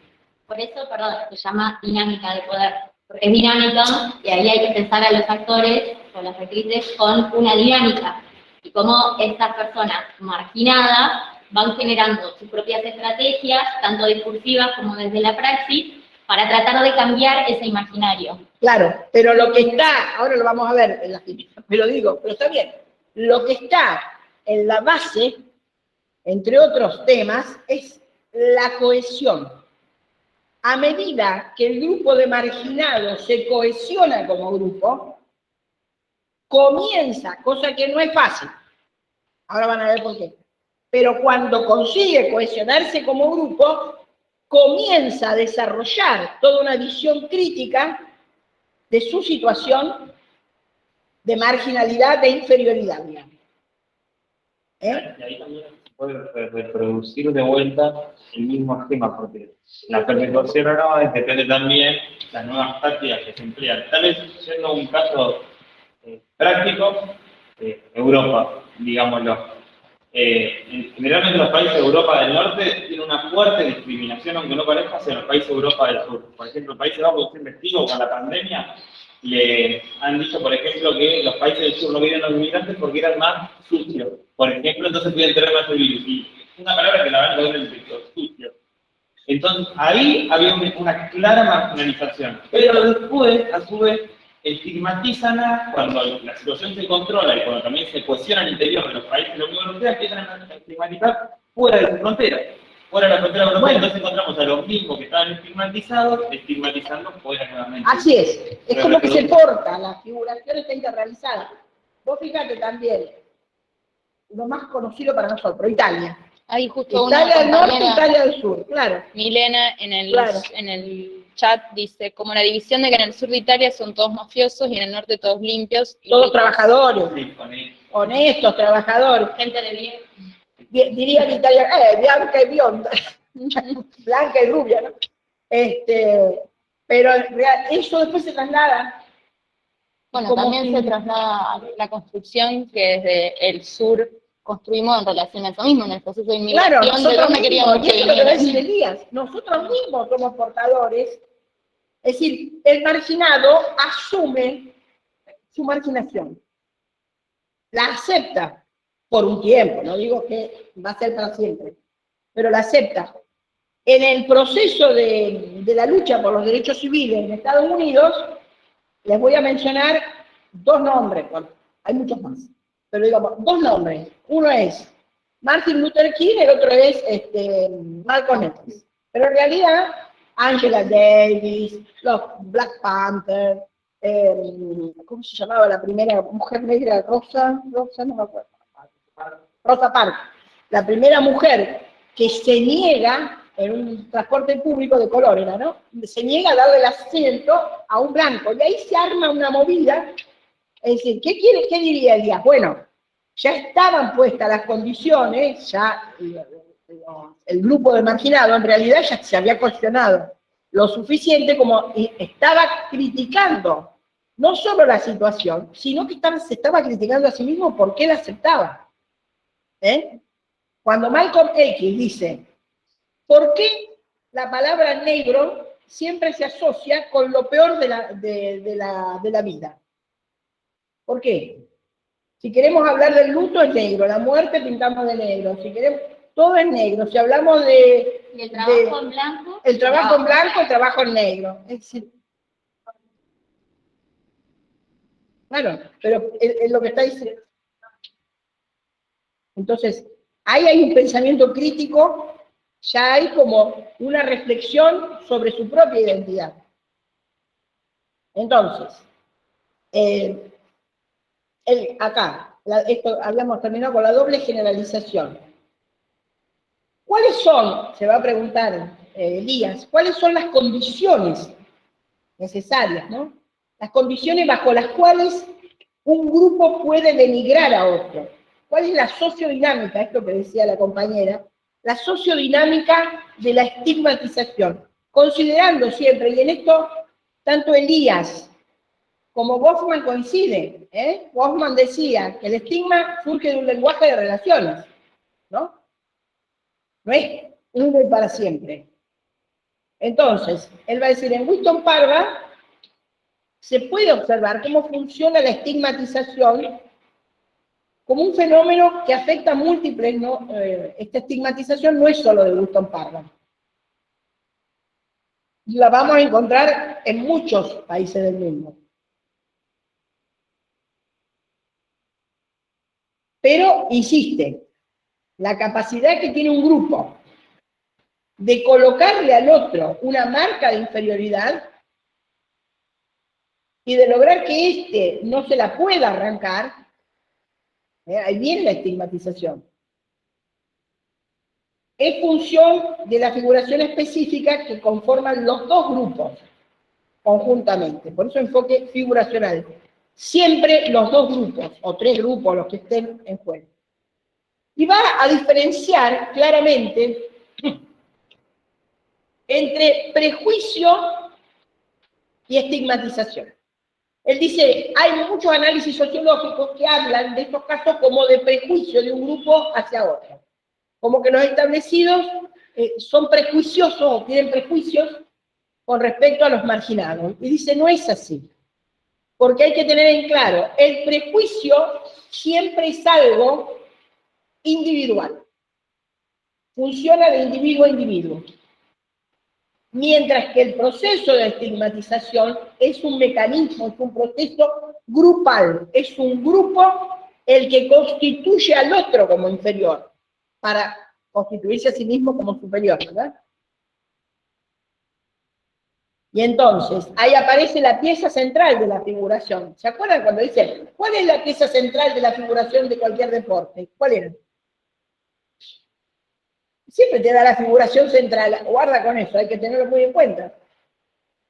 Por eso, perdón, se llama dinámica de poder. Porque es dinámica y ahí hay que pensar a los actores o las actrices con una dinámica. Y cómo estas personas marginadas van generando sus propias estrategias, tanto discursivas como desde la praxis, para tratar de cambiar ese imaginario. Claro, pero lo que está, ahora lo vamos a ver en la filmación, pero está bien, lo que está en la base, entre otros temas, es la cohesión. A medida que el grupo de marginados se cohesiona como grupo, comienza, cosa que no es fácil, ahora van a ver por qué, pero cuando consigue cohesionarse como grupo, comienza a desarrollar toda una visión crítica de su situación de marginalidad, de inferioridad, digamos. Y ahí también se puede reproducir de vuelta el mismo esquema, porque la perpetuación o no depende también de las nuevas tácticas que se emplean. Tal vez, siendo un caso práctico, Europa, digámoslo. Generalmente los países de Europa del Norte tienen una fuerte discriminación, aunque no parezca, hacia los países de Europa del Sur. Por ejemplo, el Países Bajos, que investigo con la pandemia, le han dicho, por ejemplo, que los países del sur no querían a los inmigrantes porque eran más sucios. Por ejemplo, entonces podían tener más el virus. Y una palabra que la verdad no es el texto, sucio. Entonces, ahí había una clara marginalización. Pero después, a su vez, estigmatizan cuando la situación se controla y cuando también se cohesiona al interior de los países de la Unión Europea, empiezan a estigmatizar fuera de sus fronteras. Fuera de la frontera europea, entonces encontramos a los mismos que estaban estigmatizados, estigmatizando fuera nuevamente. Así es como que se porta, la figuración está interrealizada. Vos fíjate también, lo más conocido para nosotros, Italia. Ahí justo una Italia del norte, compañera, Italia del sur, claro. Milena, en el, Claro. en el chat dice, como la división de que en el sur de Italia son todos mafiosos y en el norte todos limpios. Y Todos trabajadores, Sí, con él. honestos, trabajadores. Gente de bien. Diría en Italia, blanca y bionda. Blanca y rubia, ¿no? Pero eso después se traslada. Bueno, como también si- se traslada a la construcción que desde el sur construimos en relación a eso mismo, en el proceso de inmigración, Claro, de nosotros dónde mismos, queríamos y que eso es lo que va a decir vinieran. Elías, nosotros mismos somos portadores, es decir, el marginado asume su marginación, la acepta por un tiempo, no digo que va a ser para siempre, pero la acepta. En el proceso de la lucha por los derechos civiles en Estados Unidos, les voy a mencionar dos nombres, bueno, hay muchos más, pero digamos, dos nombres. Uno es Martin Luther King, el otro es Malcolm X. Pero en realidad, Angela Davis, los Black Panther, ¿cómo se llamaba la primera mujer negra? Rosa, no me acuerdo. Rosa Parks, la primera mujer que se niega en un transporte público de color, era, ¿no? Se niega a darle el asiento a un blanco, y ahí se arma una movida. Es decir, ¿qué diría Elías? Bueno, ya estaban puestas las condiciones, ya el grupo de marginados en realidad ya se había cuestionado lo suficiente como estaba criticando no solo la situación, sino que se estaba criticando a sí mismo porque él aceptaba. Cuando Malcolm X dice, ¿por qué la palabra negro siempre se asocia con lo peor de la vida? ¿Por qué? Si queremos hablar del luto es negro, la muerte pintamos de negro, si queremos, todo es negro. Si hablamos de... Y el trabajo en blanco. El trabajo en blanco, el trabajo en negro. Es decir, claro, pero es lo que está diciendo. Entonces, ahí hay un pensamiento crítico, ya hay como una reflexión sobre su propia identidad. Entonces, acá, esto habíamos terminado con la doble generalización. ¿Cuáles son, se va a preguntar Elías, cuáles son las condiciones necesarias, ¿no? Las condiciones bajo las cuales un grupo puede denigrar a otro. ¿Cuál es la sociodinámica? Esto que decía la compañera, la sociodinámica de la estigmatización. Considerando siempre, y en esto tanto Elías como Goffman coinciden, Goffman decía que el estigma surge de un lenguaje de relaciones, ¿no? No es uno y para siempre. Entonces, él va a decir, en Winston Parva se puede observar cómo funciona la estigmatización como un fenómeno que afecta a múltiples, ¿no? Esta estigmatización no es solo de Winston Parva. La vamos a encontrar en muchos países del mundo. Pero, insiste, la capacidad que tiene un grupo de colocarle al otro una marca de inferioridad y de lograr que éste no se la pueda arrancar, ahí viene la estigmatización. Es función de la figuración específica que conforman los dos grupos conjuntamente, por eso enfoque figuracional. Siempre los dos grupos, o tres grupos, los que estén en juego. Y va a diferenciar claramente entre prejuicio y estigmatización. Él dice, hay muchos análisis sociológicos que hablan de estos casos como de prejuicio de un grupo hacia otro. Como que los establecidos son prejuiciosos o tienen prejuicios con respecto a los marginados. Y dice, no es así. Porque hay que tener en claro, el prejuicio siempre es algo individual. Funciona de individuo a individuo. Mientras que el proceso de estigmatización es un mecanismo, es un proceso grupal, es un grupo el que constituye al otro como inferior, para constituirse a sí mismo como superior, ¿verdad? Y entonces, ahí aparece la pieza central de la figuración. ¿Se acuerdan cuando dicen, cuál es la pieza central de la figuración de cualquier deporte? ¿Cuál era? Siempre te da la figuración central, guarda con eso, hay que tenerlo muy en cuenta.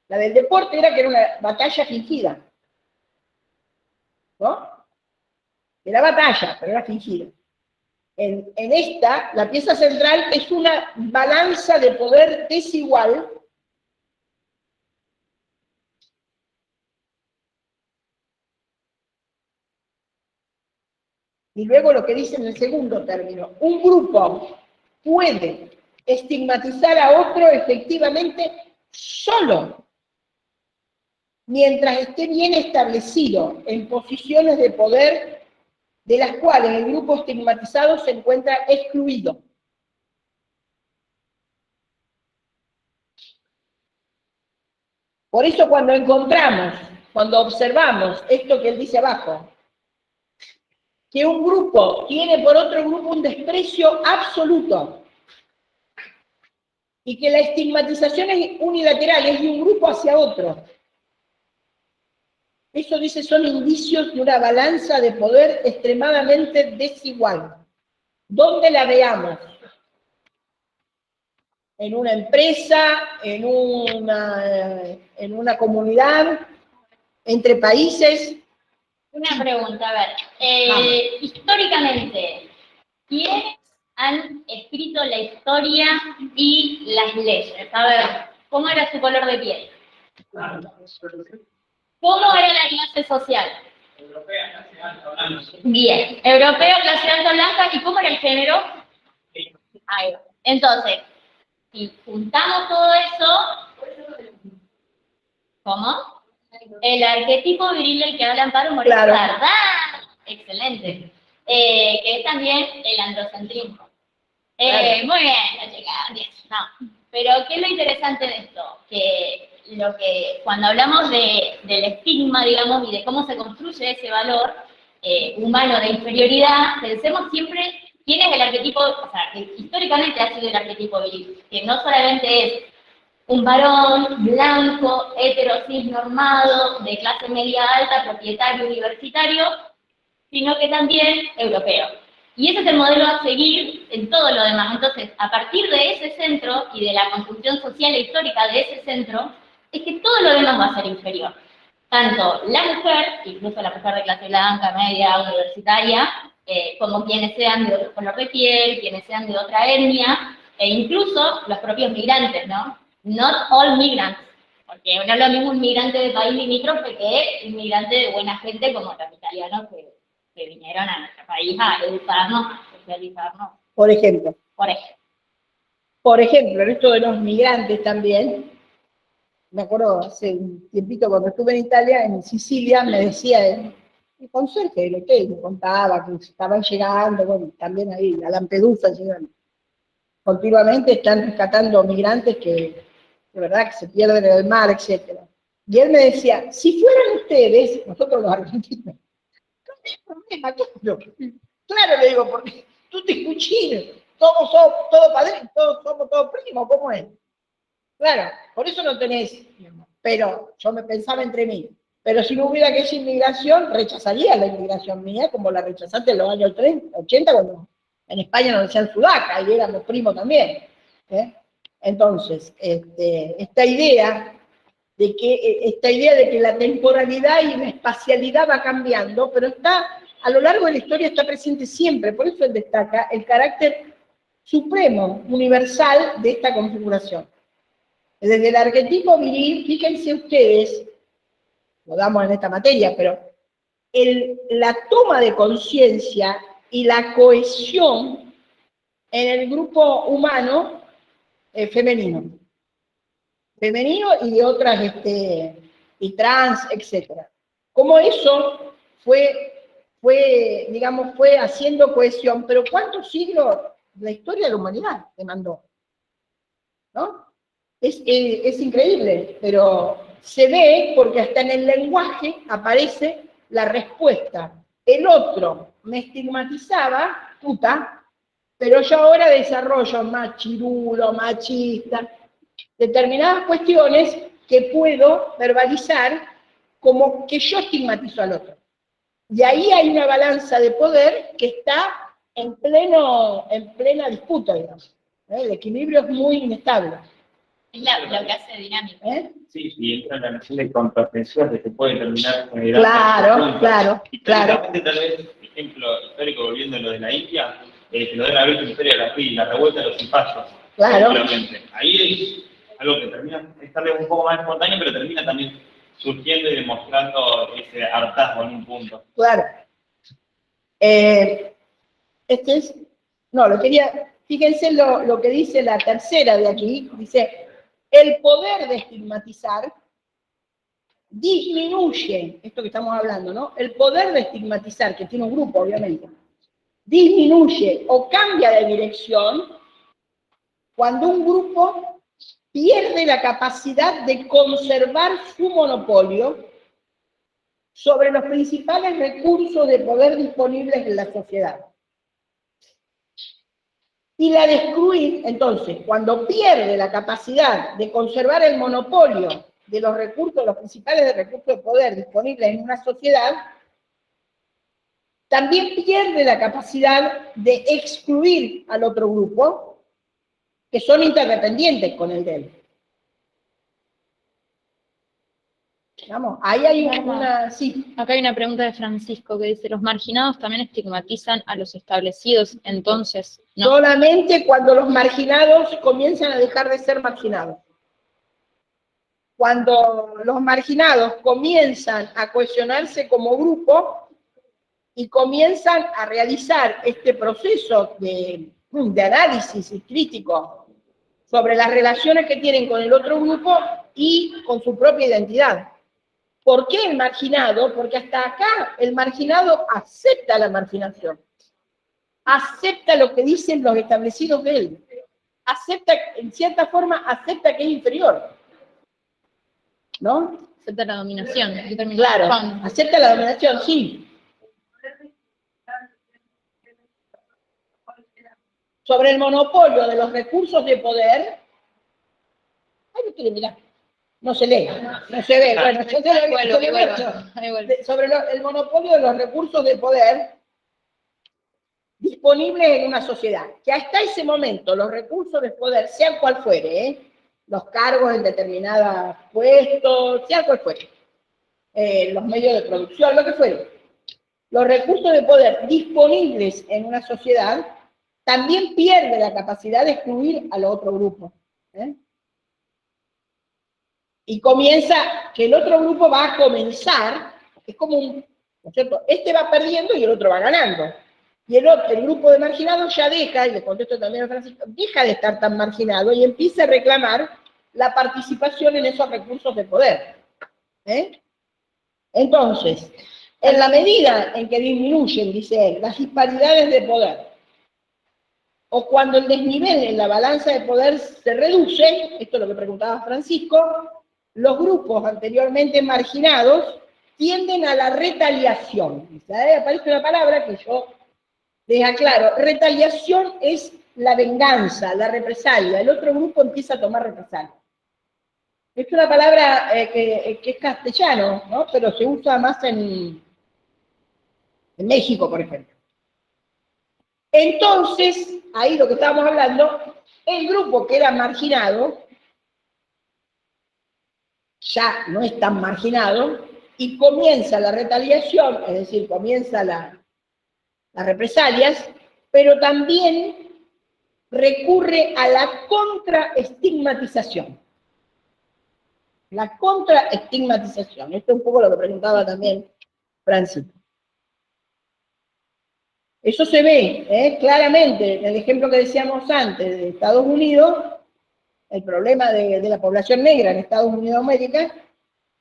La del deporte era que era una batalla fingida, ¿no? Era batalla, pero era fingida. En esta, la pieza central es una balanza de poder desigual y luego lo que dice en el segundo término. Un grupo puede estigmatizar a otro efectivamente solo mientras esté bien establecido en posiciones de poder de las cuales el grupo estigmatizado se encuentra excluido. Por eso cuando encontramos, cuando observamos esto que él dice abajo, que un grupo tiene por otro grupo un desprecio absoluto y que la estigmatización es unilateral, es de un grupo hacia otro. Eso dice son indicios de una balanza de poder extremadamente desigual. ¿Dónde la veamos? En una empresa, en una comunidad, entre países. Una pregunta, a ver. Históricamente, ¿quiénes han escrito la historia y las leyes? A ver, ¿cómo era su color de piel? ¿Cómo era la clase social? Bien, europeo, clase alta, blanca, ¿y cómo era el género? Ahí va. Entonces, si juntamos todo eso, ¿cómo? El arquetipo viril del que habla Amparo Moreno Claro. Sardá, excelente, que es también el androcentrismo. Claro. Muy bien, la chica, 10, no. Pero, ¿qué es lo interesante de esto? Que cuando hablamos del estigma, digamos, y de cómo se construye ese valor humano de inferioridad, pensemos siempre quién es el arquetipo, o sea, que históricamente ha sido el arquetipo viril, que no solamente es un varón blanco, cis normado, de clase media alta, propietario universitario, sino que también europeo. Y ese es el modelo a seguir en todo lo demás. Entonces, a partir de ese centro y de la construcción social e histórica de ese centro, es que todo lo demás va a ser inferior. Tanto la mujer, incluso la mujer de clase blanca, media, universitaria, como quienes sean de otro color de piel, quienes sean de otra etnia, e incluso los propios migrantes, ¿no? Not all migrants, porque no es lo mismo un migrante de país limítrofe que un migrante de buena gente como los italianos que vinieron a nuestro país a educarnos, a socializarnos. Por ejemplo. Por ejemplo. Por ejemplo, en esto de los migrantes también, me acuerdo hace un tiempito cuando estuve en Italia, en Sicilia, me decía el conserje del hotel, me contaba que estaban llegando, bueno, también ahí, a Lampedusa llegan. Continuamente están rescatando migrantes que, de verdad, que se pierden en el mar, etc. Y él me decía, si fueran ustedes, nosotros los argentinos, no hay problema, claro. Claro, le digo, porque tú te escuchines, todos somos todos padres, todos somos todos primos, ¿cómo es? Claro, por eso no tenés, pero yo me pensaba entre mí, pero si no hubiera aquella inmigración, rechazaría la inmigración mía, como la rechazaste en los años 30, 80, cuando en España nos decían sudaca, y éramos primos también. Entonces, esta idea de que la temporalidad y la espacialidad va cambiando, pero está, a lo largo de la historia está presente siempre, por eso él destaca el carácter supremo, universal de esta configuración. Desde el arquetipo viril, fíjense ustedes, lo damos en esta materia, pero la toma de conciencia y la cohesión en el grupo humano femenino y de otras, y trans, etc. Como eso digamos, fue haciendo cohesión, pero ¿cuántos siglos la historia de la humanidad demandó? ¿No? Es increíble, pero se ve porque hasta en el lenguaje aparece la respuesta. El otro me estigmatizaba, puta, pero yo ahora desarrollo machirulo, machista, determinadas cuestiones que puedo verbalizar como que yo estigmatizo al otro. Y ahí hay una balanza de poder que está en plena disputa, digamos. El equilibrio es muy inestable. Es lo que hace dinámico. Sí, y entra en la noción de contraofensiva que se puede terminar generando. Claro. Históricamente, tal vez, ejemplo histórico, volviendo a lo de la India, que lo de la historia de la revuelta de los cipayos. Claro. Ahí es algo que termina, es tal vez un poco más espontáneo, pero termina también surgiendo y demostrando ese hartazgo en un punto. Claro. Fíjense lo que dice la tercera de aquí, dice, el poder de estigmatizar disminuye, esto que estamos hablando, ¿no? El poder de estigmatizar, que tiene un grupo, obviamente, disminuye o cambia de dirección cuando un grupo pierde la capacidad de conservar su monopolio sobre los principales recursos de poder disponibles en la sociedad. Y la de excluir, entonces, cuando pierde la capacidad de conservar el monopolio de los recursos, los principales recursos de poder disponibles en una sociedad, también pierde la capacidad de excluir al otro grupo, que son interdependientes con el de él. Vamos, ahí hay una... Sí. Acá hay una pregunta de Francisco que dice, ¿los marginados también estigmatizan a los establecidos? Entonces, no. Solamente cuando los marginados comienzan a dejar de ser marginados. Cuando los marginados comienzan a cohesionarse como grupo y comienzan a realizar este proceso de análisis crítico sobre las relaciones que tienen con el otro grupo y con su propia identidad. ¿Por qué el marginado? Porque hasta acá el marginado acepta la marginación, acepta lo que dicen los establecidos de él, acepta, en cierta forma, acepta que es inferior, ¿no? Acepta la dominación. Claro, acepta la dominación, sí. Sobre el monopolio de los recursos de poder, ay, no quiere mirar. No se lee, no se ve, bueno, yo te lo vuelvo. Sobre el monopolio de los recursos de poder disponibles en una sociedad, que hasta ese momento los recursos de poder, sean cual fuere, los cargos en determinados puestos, sean cual fuere, los medios de producción, lo que fuere, los recursos de poder disponibles en una sociedad, también pierde la capacidad de excluir al otro grupo. Y comienza, que el otro grupo va a comenzar, es como un, ¿no es cierto? Este va perdiendo y el otro va ganando. Y el grupo de marginados ya deja, y le contesto también a Francisco, deja de estar tan marginado y empieza a reclamar la participación en esos recursos de poder. Entonces, en la medida en que disminuyen, dice él, las disparidades de poder, o cuando el desnivel en la balanza de poder se reduce, esto es lo que preguntaba Francisco, los grupos anteriormente marginados tienden a la retaliación. Ahí aparece una palabra que yo les aclaro. Retaliación es la venganza, la represalia. El otro grupo empieza a tomar represalia. Es una palabra que es castellano, ¿no? Pero se usa más en México, por ejemplo. Entonces, ahí lo que estábamos hablando, el grupo que era marginado ya no es tan marginado y comienza la retaliación, es decir, comienza las represalias, pero también recurre a la contraestigmatización. La contraestigmatización. Esto es un poco lo que preguntaba también Francisco. Eso se ve claramente en el ejemplo que decíamos antes de Estados Unidos, el problema de la población negra en Estados Unidos de América,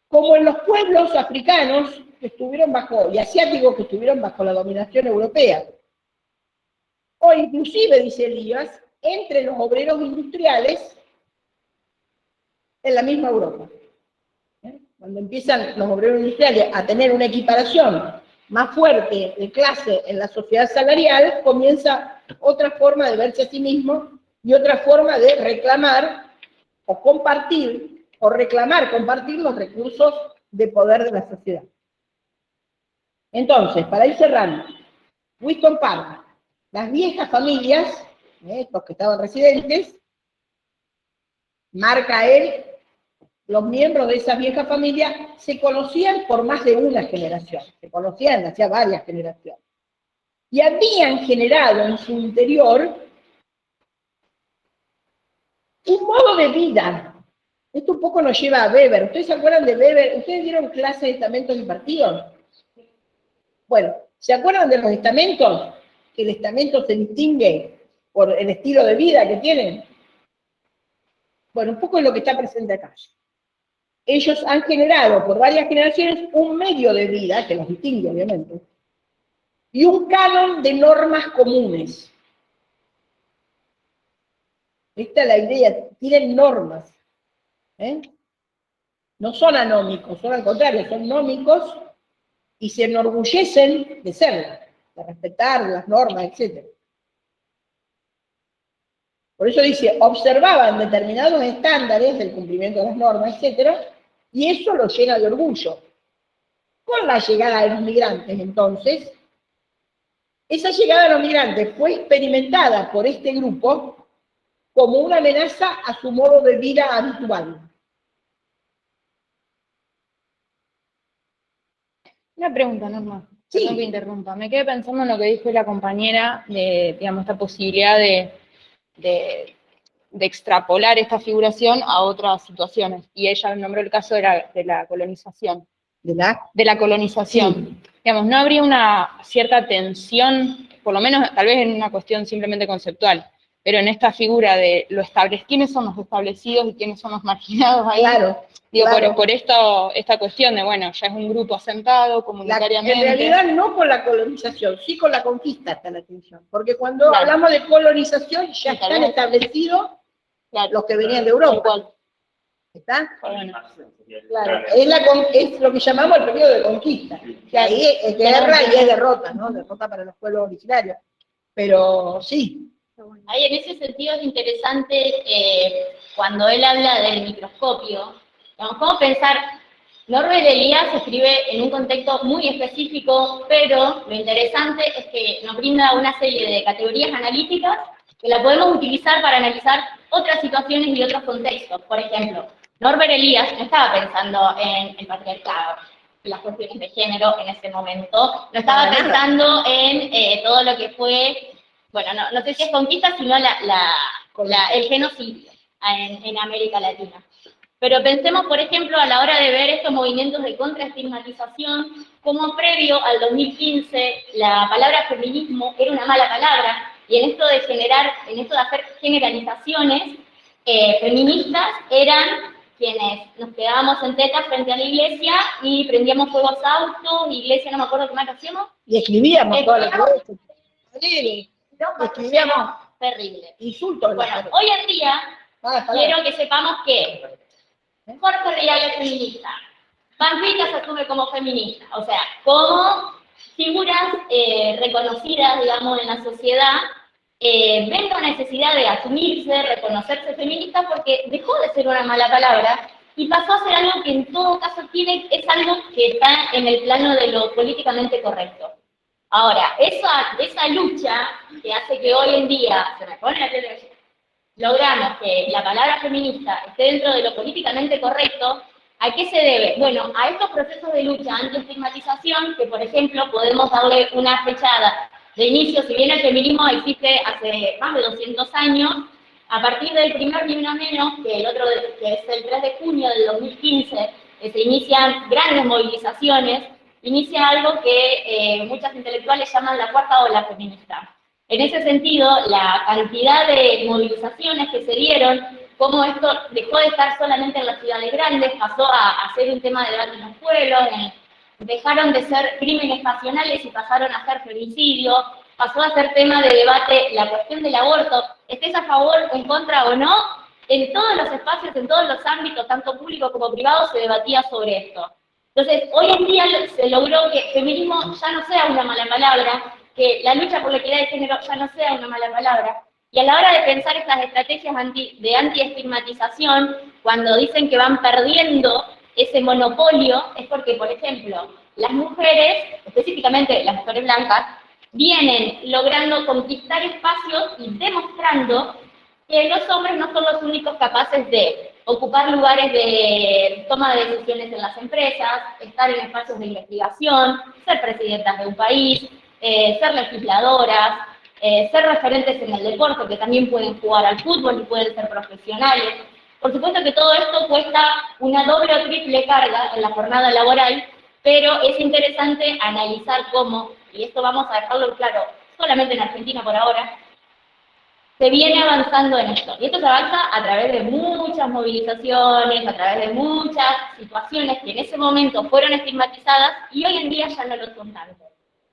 como en los pueblos africanos que estuvieron y asiáticos que estuvieron bajo la dominación europea. O inclusive, dice Elías, entre los obreros industriales en la misma Europa. Cuando empiezan los obreros industriales a tener una equiparación más fuerte de clase en la sociedad salarial, comienza otra forma de verse a sí mismo y otra forma de reclamar o compartir, o reclamar compartir los recursos de poder de la sociedad. Entonces, para ir cerrando, Winston Park, las viejas familias, estos que estaban residentes, marca él, los miembros de esa vieja familia se conocían por más de una generación, se conocían hacía varias generaciones, y habían generado en su interior un modo de vida. Esto un poco nos lleva a Weber. ¿Ustedes se acuerdan de Weber? ¿Ustedes dieron clase de estamentos y partidos? Bueno, ¿se acuerdan de los estamentos? Que el estamento se distingue por el estilo de vida que tienen. Bueno, un poco es lo que está presente acá. Ellos han generado por varias generaciones un medio de vida, que los distingue obviamente, y un canon de normas comunes. Esta es la idea, tienen normas. No son anómicos, son al contrario, son nómicos y se enorgullecen de serlo, de respetar las normas, etc. Por eso dice, observaban determinados estándares del cumplimiento de las normas, etc., y eso lo llena de orgullo. Con la llegada de los migrantes, entonces, esa llegada de los migrantes fue experimentada por este grupo como una amenaza a su modo de vida habitual. Una pregunta, Norma. Sí. Perdón que interrumpa. Me quedé pensando en lo que dijo la compañera de, digamos, esta posibilidad de extrapolar esta figuración a otras situaciones. Y ella nombró el caso de la colonización. ¿De la? De la colonización. Sí. Digamos, ¿no habría una cierta tensión, por lo menos tal vez en una cuestión simplemente conceptual, pero en esta figura de quiénes son los establecidos y quiénes son los marginados ahí? Claro. Digo, claro. por esta cuestión de, bueno, ya es un grupo asentado comunitariamente. En realidad no con la colonización, sí con la conquista está la tensión. Porque cuando claro. hablamos de colonización ya Sí, están establecidos los que venían de Europa. ¿Está? Bueno. Claro, es lo que llamamos el periodo de conquista. Que ahí es guerra y es derrota, ¿no? Derrota para los pueblos originarios. Pero sí. Ahí en ese sentido es interesante cuando él habla del microscopio, digamos, cómo pensar, Norbert Elias escribe en un contexto muy específico, pero lo interesante es que nos brinda una serie de categorías analíticas que la podemos utilizar para analizar otras situaciones y otros contextos. Por ejemplo, Norbert Elias no estaba pensando en el patriarcado, en las cuestiones de género en ese momento, no estaba pensando en todo lo que fue, bueno, no sé si es conquista, sino el genocidio en América Latina. Pero pensemos, por ejemplo, a la hora de ver estos movimientos de contraestigmatización, como previo al 2015 la palabra feminismo era una mala palabra, y en esto de hacer generalizaciones feministas eran quienes nos quedábamos en tetas frente a la iglesia y prendíamos fuegos autos, iglesia, no me acuerdo qué más hacíamos. Y escribíamos toda la iglesia. Escribíamos terrible. Insultos. Bueno, hoy en día quiero que sepamos que Jorge Rial es feminista, Pampita se asume como feminista, o sea, como figuras reconocidas, digamos, en la sociedad, ven la necesidad de asumirse, reconocerse feminista porque dejó de ser una mala palabra y pasó a ser algo que en todo caso es algo que está en el plano de lo políticamente correcto. Ahora, esa lucha que hace que hoy en día, se me pone la televisión, logramos que la palabra feminista esté dentro de lo políticamente correcto, ¿a qué se debe? Bueno, a estos procesos de lucha anti-estigmatización, que por ejemplo podemos darle una fechada de inicio, si bien el feminismo existe hace más de 200 años, a partir del primer Ni Una Menos, que es el 3 de junio del 2015, que se inician grandes movilizaciones, inicia algo que muchas intelectuales llaman la cuarta ola feminista. En ese sentido, la cantidad de movilizaciones que se dieron, cómo esto dejó de estar solamente en las ciudades grandes, pasó a ser un tema de debate en los pueblos, dejaron de ser crímenes pasionales y pasaron a ser femicidio, pasó a ser tema de debate la cuestión del aborto, estés a favor o en contra o no, en todos los espacios, en todos los ámbitos, tanto públicos como privados, se debatía sobre esto. Entonces, hoy en día se logró que feminismo ya no sea una mala palabra, que la lucha por la equidad de género ya no sea una mala palabra. Y a la hora de pensar estas estrategias de anti-estigmatización, cuando dicen que van perdiendo ese monopolio, es porque, por ejemplo, las mujeres, específicamente las mujeres blancas, vienen logrando conquistar espacios y demostrando que los hombres no son los únicos capaces de ocupar lugares de toma de decisiones en las empresas, estar en espacios de investigación, ser presidentas de un país, ser legisladoras, ser referentes en el deporte, que también pueden jugar al fútbol y pueden ser profesionales. Por supuesto que todo esto cuesta una doble o triple carga en la jornada laboral, pero es interesante analizar cómo, y esto vamos a dejarlo claro solamente en Argentina por ahora, se viene avanzando en esto. Y esto se avanza a través de muchas movilizaciones, a través de muchas situaciones que en ese momento fueron estigmatizadas y hoy en día ya no lo son tanto.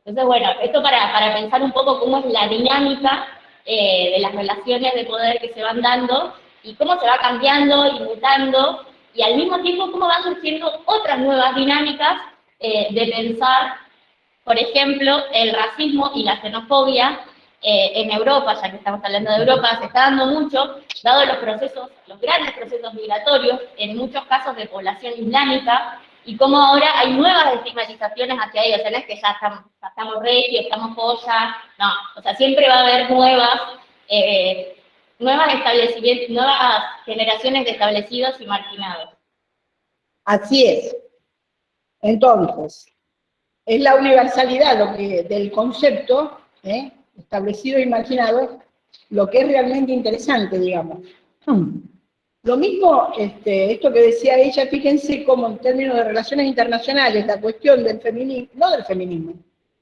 Entonces, bueno, esto para pensar un poco cómo es la dinámica de las relaciones de poder que se van dando y cómo se va cambiando y mutando, y al mismo tiempo cómo van surgiendo otras nuevas dinámicas de pensar, por ejemplo, el racismo y la xenofobia en Europa, ya que estamos hablando de Europa, se está dando mucho, dado los grandes procesos migratorios, en muchos casos de población islámica, y cómo ahora hay nuevas estigmatizaciones hacia ellos. No es que ya estamos regios, estamos joya, no, o sea, siempre va a haber nuevas generaciones de establecidos y marginados. Así es. Entonces, es la universalidad del concepto, establecido y marginado, lo que es realmente interesante, digamos. Lo mismo, esto que decía ella, fíjense cómo en términos de relaciones internacionales, la cuestión del feminismo, no del feminismo,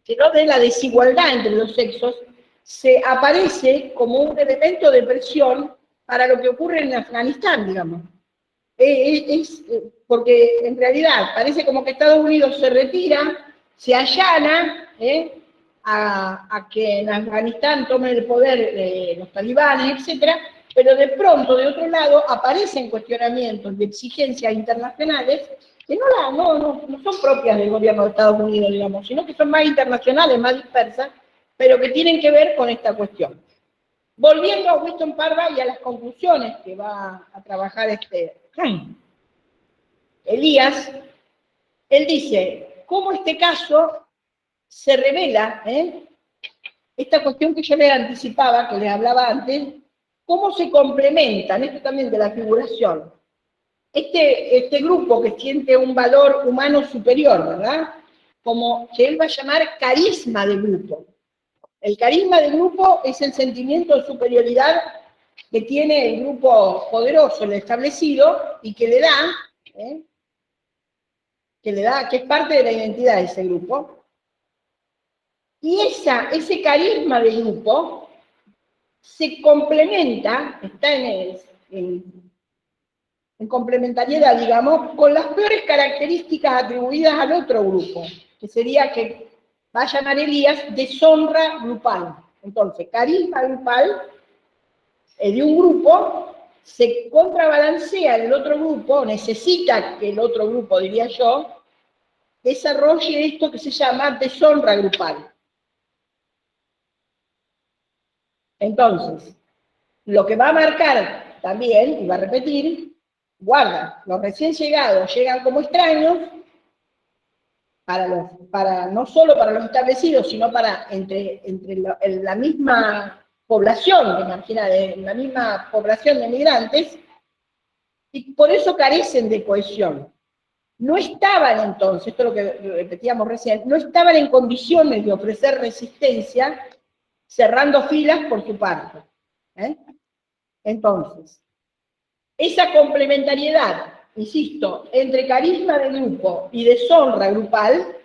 sino de la desigualdad entre los sexos, se aparece como un elemento de presión para lo que ocurre en Afganistán, digamos. Porque en realidad parece como que Estados Unidos se retira, se allana a que en Afganistán tomen el poder los talibanes, etcétera, pero de pronto, de otro lado, aparecen cuestionamientos de exigencias internacionales que no son propias del gobierno de Estados Unidos, digamos, sino que son más internacionales, más dispersas, pero que tienen que ver con esta cuestión. Volviendo a Winston Parva y a las conclusiones que va a trabajar Elías, él dice, cómo este caso se revela, esta cuestión que yo les anticipaba, que les hablaba antes, cómo se complementan, esto también de la figuración, este grupo que siente un valor humano superior, ¿verdad? Como que él va a llamar carisma de grupo. El carisma de grupo es el sentimiento de superioridad que tiene el grupo poderoso, el establecido, y que le da, que es parte de la identidad de ese grupo. Y ese carisma de grupo se complementa, está en complementariedad, digamos, con las peores características atribuidas al otro grupo, que sería que va a llamar Elías deshonra grupal. Entonces, carisma grupal de un grupo se contrabalancea en el otro grupo, necesita que el otro grupo, diría yo, desarrolle esto que se llama deshonra grupal. Entonces, lo que va a marcar también, y va a repetir, guarda, los recién llegados llegan como extraños, no solo para los establecidos, sino para entre la misma población la misma población de migrantes, y por eso carecen de cohesión. No estaban entonces, esto es lo que repetíamos recién, no estaban en condiciones de ofrecer resistencia cerrando filas por su parte. Entonces, esa complementariedad, insisto, entre carisma de grupo y deshonra grupal,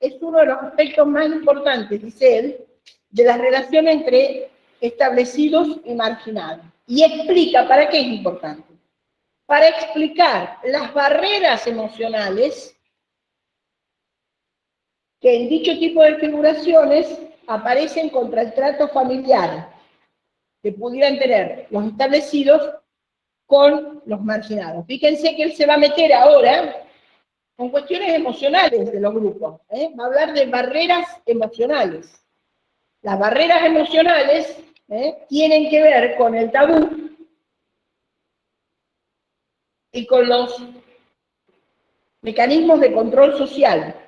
es uno de los aspectos más importantes, dice él, de las relaciones entre establecidos y marginados. Y explica, ¿para qué es importante? Para explicar las barreras emocionales que en dicho tipo de figuraciones aparecen contra el trato familiar que pudieran tener los establecidos con los marginados. Fíjense que él se va a meter ahora con cuestiones emocionales de los grupos. Va a hablar de barreras emocionales. Las barreras emocionales tienen que ver con el tabú y con los mecanismos de control social.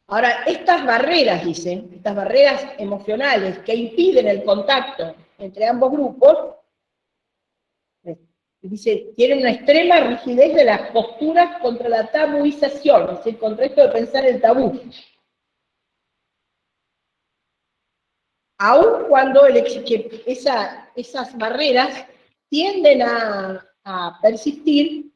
Ahora, estas barreras, dice, estas barreras emocionales que impiden el contacto entre ambos grupos, dice, tienen una extrema rigidez de las posturas contra la tabuización, es decir, contra esto de pensar el tabú. Aun cuando esas barreras tienden a persistir,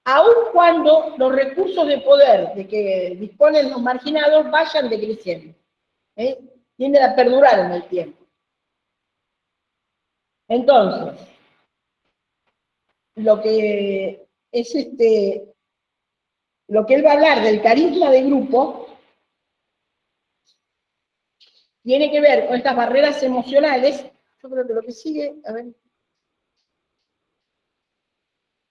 aun cuando los recursos de poder de que disponen los marginados vayan decreciendo. Tienden a perdurar en el tiempo. Entonces, lo que él va a hablar del carisma de grupo tiene que ver con estas barreras emocionales. Yo creo que lo que sigue, a ver.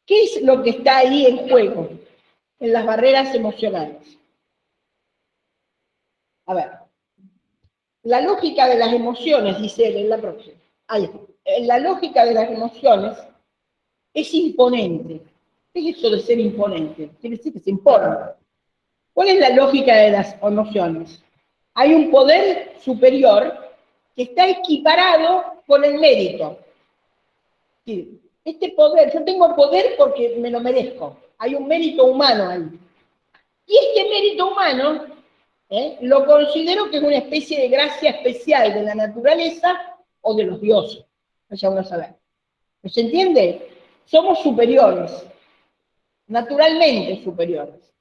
¿Qué es lo que está ahí en juego en las barreras emocionales? A ver, la lógica de las emociones, dice él en la próxima. Ahí está. La lógica de las emociones es imponente. ¿Qué es eso de ser imponente? Quiere decir que se impone. ¿Cuál es la lógica de las emociones? Hay un poder superior que está equiparado con el mérito. Sí. Este poder, yo tengo poder porque me lo merezco. Hay un mérito humano ahí. Y este mérito humano, lo considero que es una especie de gracia especial de la naturaleza o de los dioses. Vaya uno a saber. ¿Se entiende? Somos superiores. Naturalmente superiores.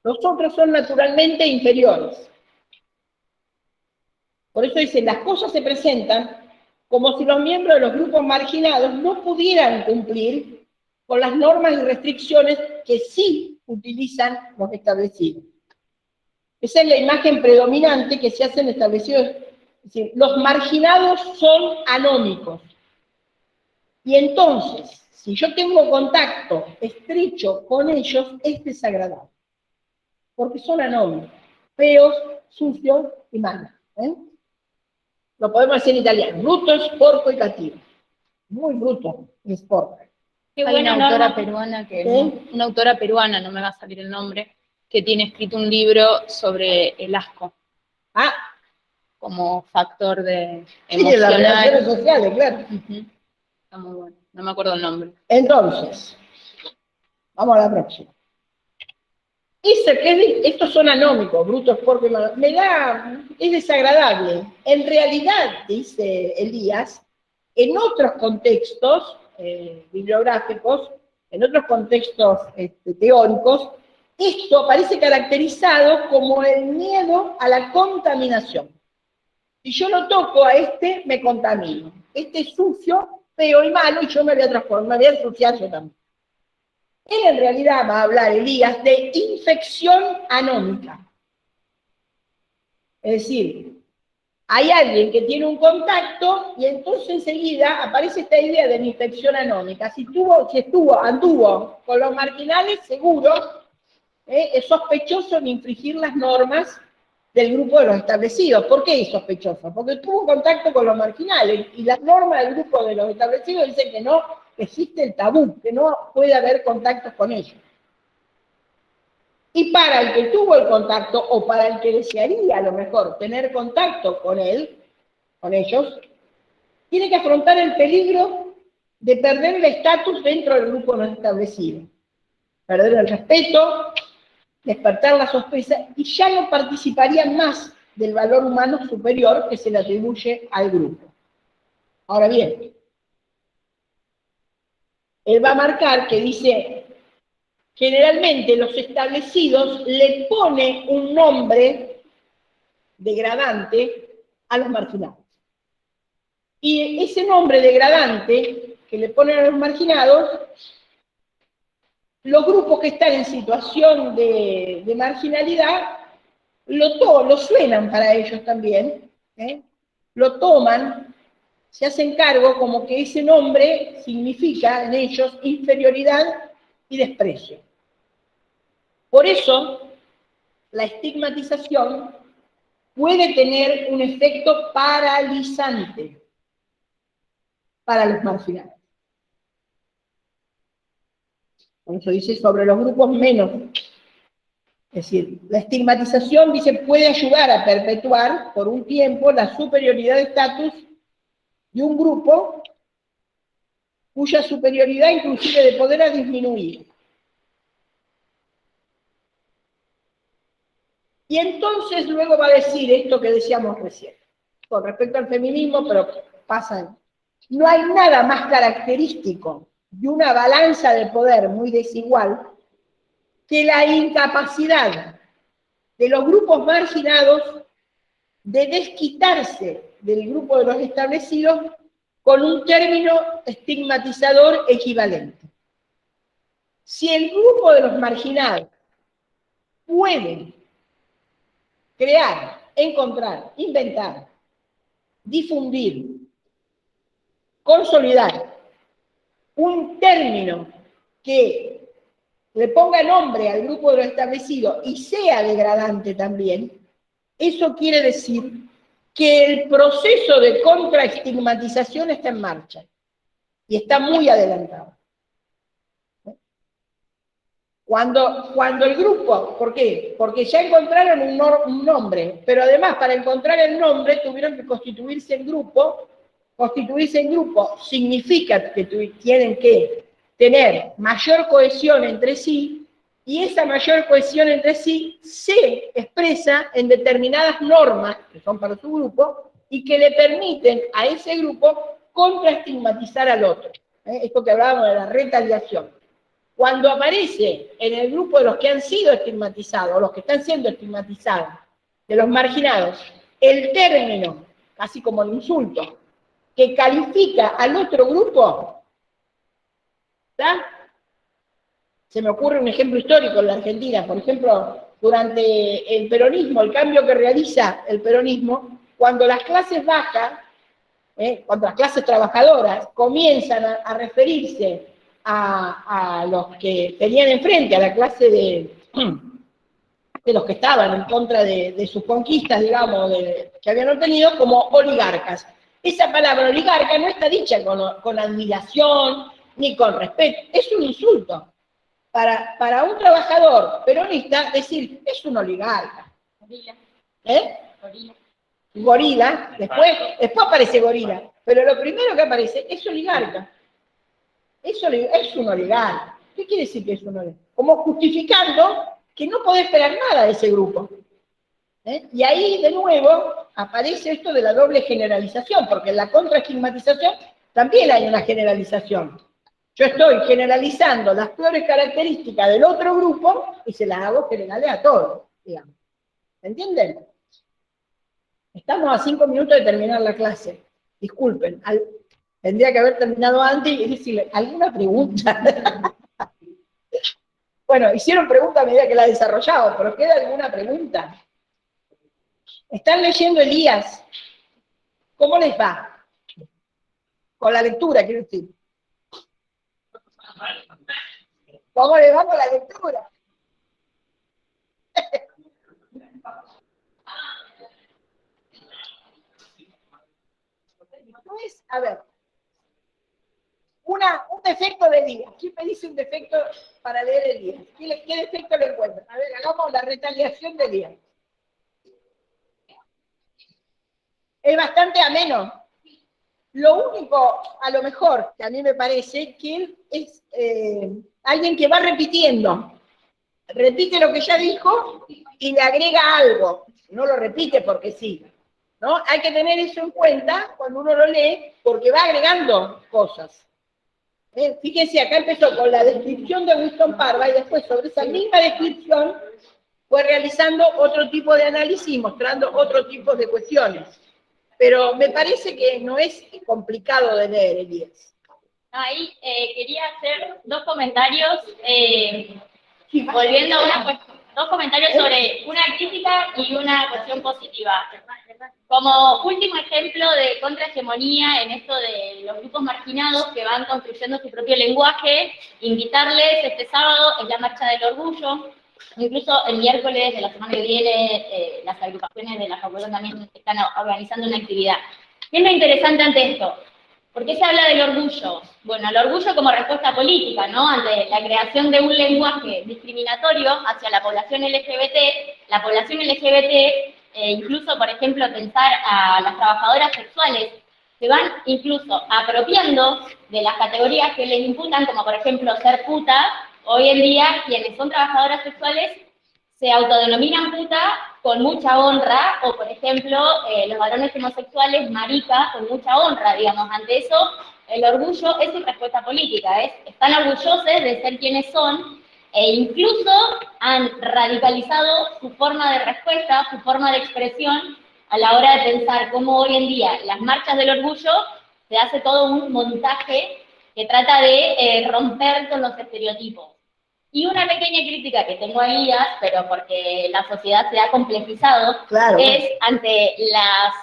Los otros son naturalmente inferiores. Por eso dicen, las cosas se presentan como si los miembros de los grupos marginados no pudieran cumplir con las normas y restricciones que sí utilizan los establecidos. Esa es la imagen predominante que se hacen establecidos. Es decir, los marginados son anómicos. Y entonces, si yo tengo contacto estrecho con ellos, es desagradable. Porque son anómicos, feos, sucios y malos. Lo podemos decir en italiano, brutos, porco y cattivo. Muy bruto es porco. Qué Hay buena una autora norma. peruana ¿Sí? una autora peruana, no me va a salir el nombre, que tiene escrito un libro sobre el asco Ah, como factor de sí, de las relaciones emocional. sociales, claro. Ujú. Está muy bueno, no me acuerdo el nombre. Entonces, vamos a la próxima. Estos son anómicos, brutos, porco y malos. Es desagradable. En realidad, dice Elías, en otros contextos bibliográficos, en otros contextos teóricos, esto aparece caracterizado como el miedo a la contaminación. Si yo lo toco a me contamino. Este es sucio, feo y malo, y yo me voy a transformar, me voy a ensuciar yo también. Él en realidad va a hablar, Elías, de infección anómica. Es decir, hay alguien que tiene un contacto y entonces enseguida aparece esta idea de la infección anómica. Si anduvo con los marginales, seguro es sospechoso de infringir las normas del grupo de los establecidos. ¿Por qué es sospechoso? Porque tuvo contacto con los marginales y las normas del grupo de los establecidos dicen que no existe el tabú, que no puede haber contactos con ellos. Y para el que tuvo el contacto, o para el que desearía a lo mejor tener contacto con ellos, tiene que afrontar el peligro de perder el estatus dentro del grupo no establecido. Perder el respeto, despertar la sospecha, y ya no participaría más del valor humano superior que se le atribuye al grupo. Ahora bien, él va a marcar que dice, generalmente los establecidos le ponen un nombre degradante a los marginados. Y ese nombre degradante que le ponen a los marginados, los grupos que están en situación de marginalidad lo suenan para ellos también, lo toman se hacen cargo como que ese nombre significa en ellos inferioridad y desprecio. Por eso, la estigmatización puede tener un efecto paralizante para los marginales. Por eso dice sobre los grupos menos. Es decir, la estigmatización, dice, puede ayudar a perpetuar por un tiempo la superioridad de estatus de un grupo cuya superioridad inclusive de poder ha disminuido. Y entonces luego va a decir esto que decíamos recién, con respecto al feminismo, pero pasa. No hay nada más característico de una balanza de poder muy desigual que la incapacidad de los grupos marginados de desquitarse del grupo de los establecidos con un término estigmatizador equivalente. Si el grupo de los marginados puede crear, encontrar, inventar, difundir, consolidar un término que le ponga nombre al grupo de lo establecido y sea degradante también, eso quiere decir que el proceso de contraestigmatización está en marcha y está muy adelantado. Cuando el grupo, ¿por qué? Porque ya encontraron un nombre, pero además para encontrar el nombre tuvieron que constituirse en grupo. Constituirse en grupo significa que tienen que tener mayor cohesión entre sí, y esa mayor cohesión entre sí se expresa en determinadas normas que son para su grupo y que le permiten a ese grupo contraestigmatizar al otro. Esto que hablábamos de la retaliación. Cuando aparece en el grupo de los que han sido estigmatizados, o los que están siendo estigmatizados, de los marginados, el término, casi como el insulto, que califica al otro grupo, ¿está? Se me ocurre un ejemplo histórico en la Argentina, por ejemplo, durante el peronismo, el cambio que realiza el peronismo, cuando las clases bajas, cuando las clases trabajadoras comienzan a referirse a los que tenían enfrente, a la clase de los que estaban en contra de sus conquistas, digamos, que habían obtenido, como oligarcas. Esa palabra oligarca no está dicha con admiración ni con respeto, es un insulto. Para un trabajador peronista, decir, es un oligarca. Gorila. Gorila. Gorila, después aparece gorila, pero lo primero que aparece es oligarca. Es un oligarca. ¿Qué quiere decir que es un oligarca? Como justificando que no podés esperar nada de ese grupo. Y ahí, de nuevo, aparece esto de la doble generalización, porque en la contraestigmatización también hay una generalización. Yo estoy generalizando las peores características del otro grupo y se las hago generales a todos, digamos. ¿Entienden? Estamos a 5 minutos de terminar la clase. Disculpen, tendría que haber terminado antes y decirle, ¿alguna pregunta? Bueno, hicieron preguntas a medida que la desarrollaba, pero ¿queda alguna pregunta? ¿Están leyendo Elías? ¿Cómo les va? Con la lectura, quiero decir. ¿Cómo les va con la lectura? Entonces, a ver, un defecto de Elías. ¿Quién me dice un defecto para leer Elías? ¿Qué defecto le encuentran? A ver, hagamos la retaliación de Elías. Es bastante ameno. Lo único, a lo mejor, que a mí me parece, que él es alguien que va repitiendo. Repite lo que ya dijo y le agrega algo. No lo repite porque sí. ¿No? Hay que tener eso en cuenta cuando uno lo lee, porque va agregando cosas. Fíjense, acá empezó con la descripción de Winston Parva y después sobre esa misma descripción fue realizando otro tipo de análisis, mostrando otro tipo de cuestiones. Pero me parece que no es complicado de leer, Elías. Ahí quería hacer dos comentarios, volviendo a una cuestión. dos comentarios sobre una crítica y una cuestión positiva. Como último ejemplo de contrahegemonía en esto de los grupos marginados que van construyendo su propio lenguaje, invitarles este sábado en la Marcha del Orgullo, incluso el miércoles de la semana que viene las agrupaciones de la facultad también están organizando una actividad. ¿Qué es lo interesante ante esto? ¿Por qué se habla del orgullo? Bueno, el orgullo como respuesta política, ¿no? Ante la creación de un lenguaje discriminatorio hacia la población LGBT, incluso, por ejemplo, pensar a las trabajadoras sexuales, se van incluso apropiando de las categorías que les imputan, como por ejemplo ser puta. Hoy en día, quienes son trabajadoras sexuales se autodenominan puta con mucha honra, o por ejemplo, los varones homosexuales, marica, con mucha honra, digamos. Ante eso, el orgullo es su respuesta política, están orgullosos de ser quienes son, e incluso han radicalizado su forma de respuesta, su forma de expresión, a la hora de pensar cómo hoy en día las marchas del orgullo se hace todo un montaje que trata de romper con los estereotipos. Y una pequeña crítica que tengo a Elías, pero porque la sociedad se ha complejizado, Claro. es ante las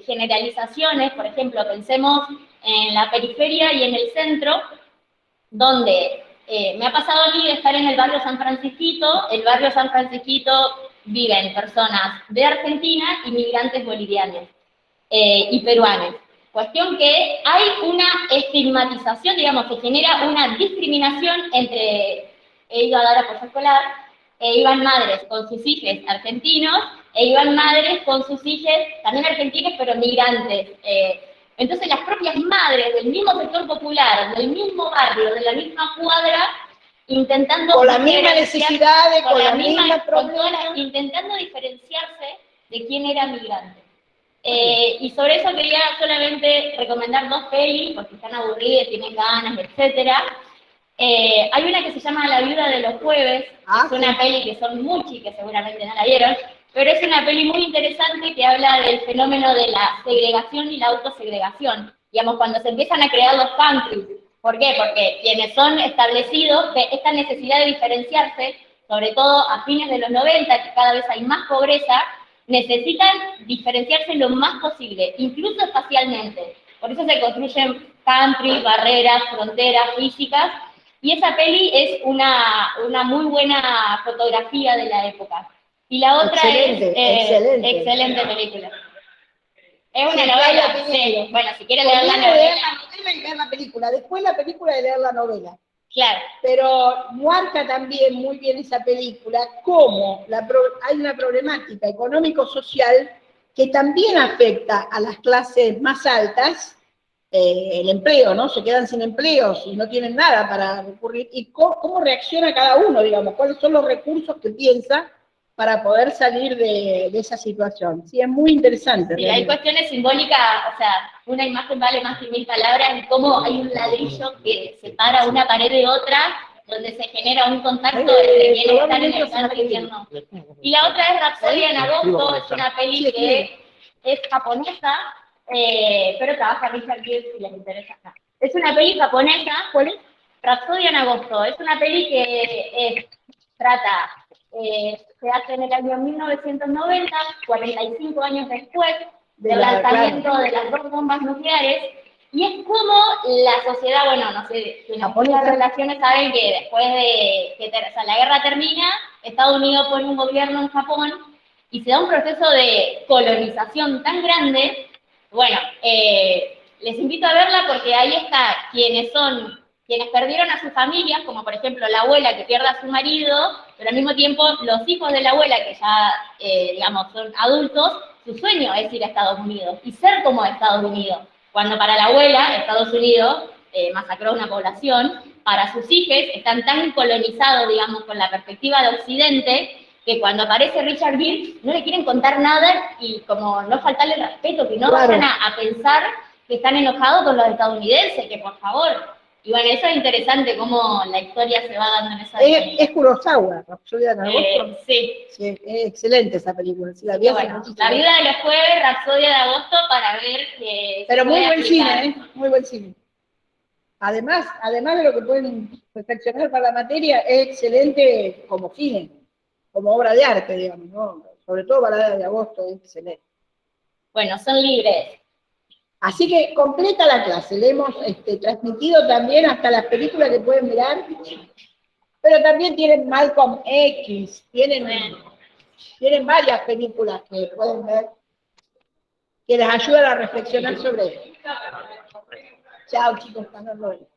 generalizaciones. Por ejemplo, pensemos en la periferia y en el centro, donde me ha pasado a mí de estar en el barrio San Francisquito. El barrio San Francisquito viven personas de Argentina y migrantes bolivianos y peruanos. Cuestión que hay una estigmatización, digamos, que genera una discriminación entre... He ido a dar apoyo escolar, iban madres con sus hijos argentinos, iban madres con sus hijos también argentinos, pero migrantes. Entonces las propias madres del mismo sector popular, del mismo barrio, de la misma cuadra, intentando... Con la misma necesidad, con la misma problema, intentando diferenciarse de quién era migrante. Y sobre eso quería solamente recomendar dos pelis, porque están aburridas, tienen ganas, etcétera. Hay una que se llama La viuda de los jueves, es una peli que son muy chicas, seguramente no la vieron, pero es una peli muy interesante que habla del fenómeno de la segregación y la autosegregación. Digamos, cuando se empiezan a crear los countries. ¿Por qué? Porque quienes son establecidos, esta necesidad de diferenciarse, sobre todo a fines de los 90, que cada vez hay más pobreza, necesitan diferenciarse lo más posible, incluso espacialmente. Por eso se construyen countries, barreras, fronteras físicas. Y esa peli es una muy buena fotografía de la época. Y la otra excelente película. Es una novela, sí. Bueno, si quieren leer la novela. Y leer la película, después la película y leer la novela. Claro. Pero marca también muy bien esa película cómo hay una problemática económico-social que también afecta a las clases más altas. El empleo, ¿no? Se quedan sin empleos y no tienen nada para recurrir. ¿Y cómo reacciona cada uno, digamos? ¿Cuáles son los recursos que piensa para poder salir de esa situación? Sí, es muy interesante. Sí, hay cuestiones simbólicas, o sea, una imagen vale más que 1000 palabras, y cómo hay un ladrillo que separa una pared de otra, donde se genera un contacto entre quienes están en el centro y quienes no. Y la otra es Rapsodia en agosto, es una peli que es japonesa, pero trabaja Richard Gere si les interesa acá. Es una peli japonesa, ¿cuál es? Rapsodia en agosto. Es una peli que se hace en el año 1990, 45 años después del lanzamiento de las dos bombas nucleares, y es como la sociedad, bueno, no sé, quienes las relaciones saben que después de que la guerra termina, Estados Unidos pone un gobierno en Japón, y se da un proceso de colonización tan grande. Bueno, les invito a verla porque ahí está quienes perdieron a sus familias, como por ejemplo la abuela que pierde a su marido, pero al mismo tiempo los hijos de la abuela que ya, digamos, son adultos, su sueño es ir a Estados Unidos y ser como Estados Unidos. Cuando para la abuela, Estados Unidos masacró a una población, para sus hijos están tan colonizados, digamos, con la perspectiva de Occidente, que cuando aparece Richard Gere no le quieren contar nada y como no faltarle el respeto, que no vayan a pensar que están enojados con los estadounidenses, que por favor. Y bueno, eso es interesante cómo la historia se va dando en esa película. Es Kurosawa, Rapsodia de agosto. Sí. Es excelente esa película. Sí, la vi hace muchísimo. La vida de los jueves, Rapsodia de agosto, para ver que... Pero muy buen cine, muy buen cine. Además de lo que pueden perfeccionar para la materia, es excelente como cine. como obra de arte, digamos, ¿no? Sobre todo Balada de Agosto, excelente. Bueno, son libres. Así que completa la clase, le hemos transmitido también hasta las películas que pueden mirar, pero también tienen Malcolm X, tienen varias películas que pueden ver, que les ayudan a reflexionar sobre esto. Chao chicos, hasta luego.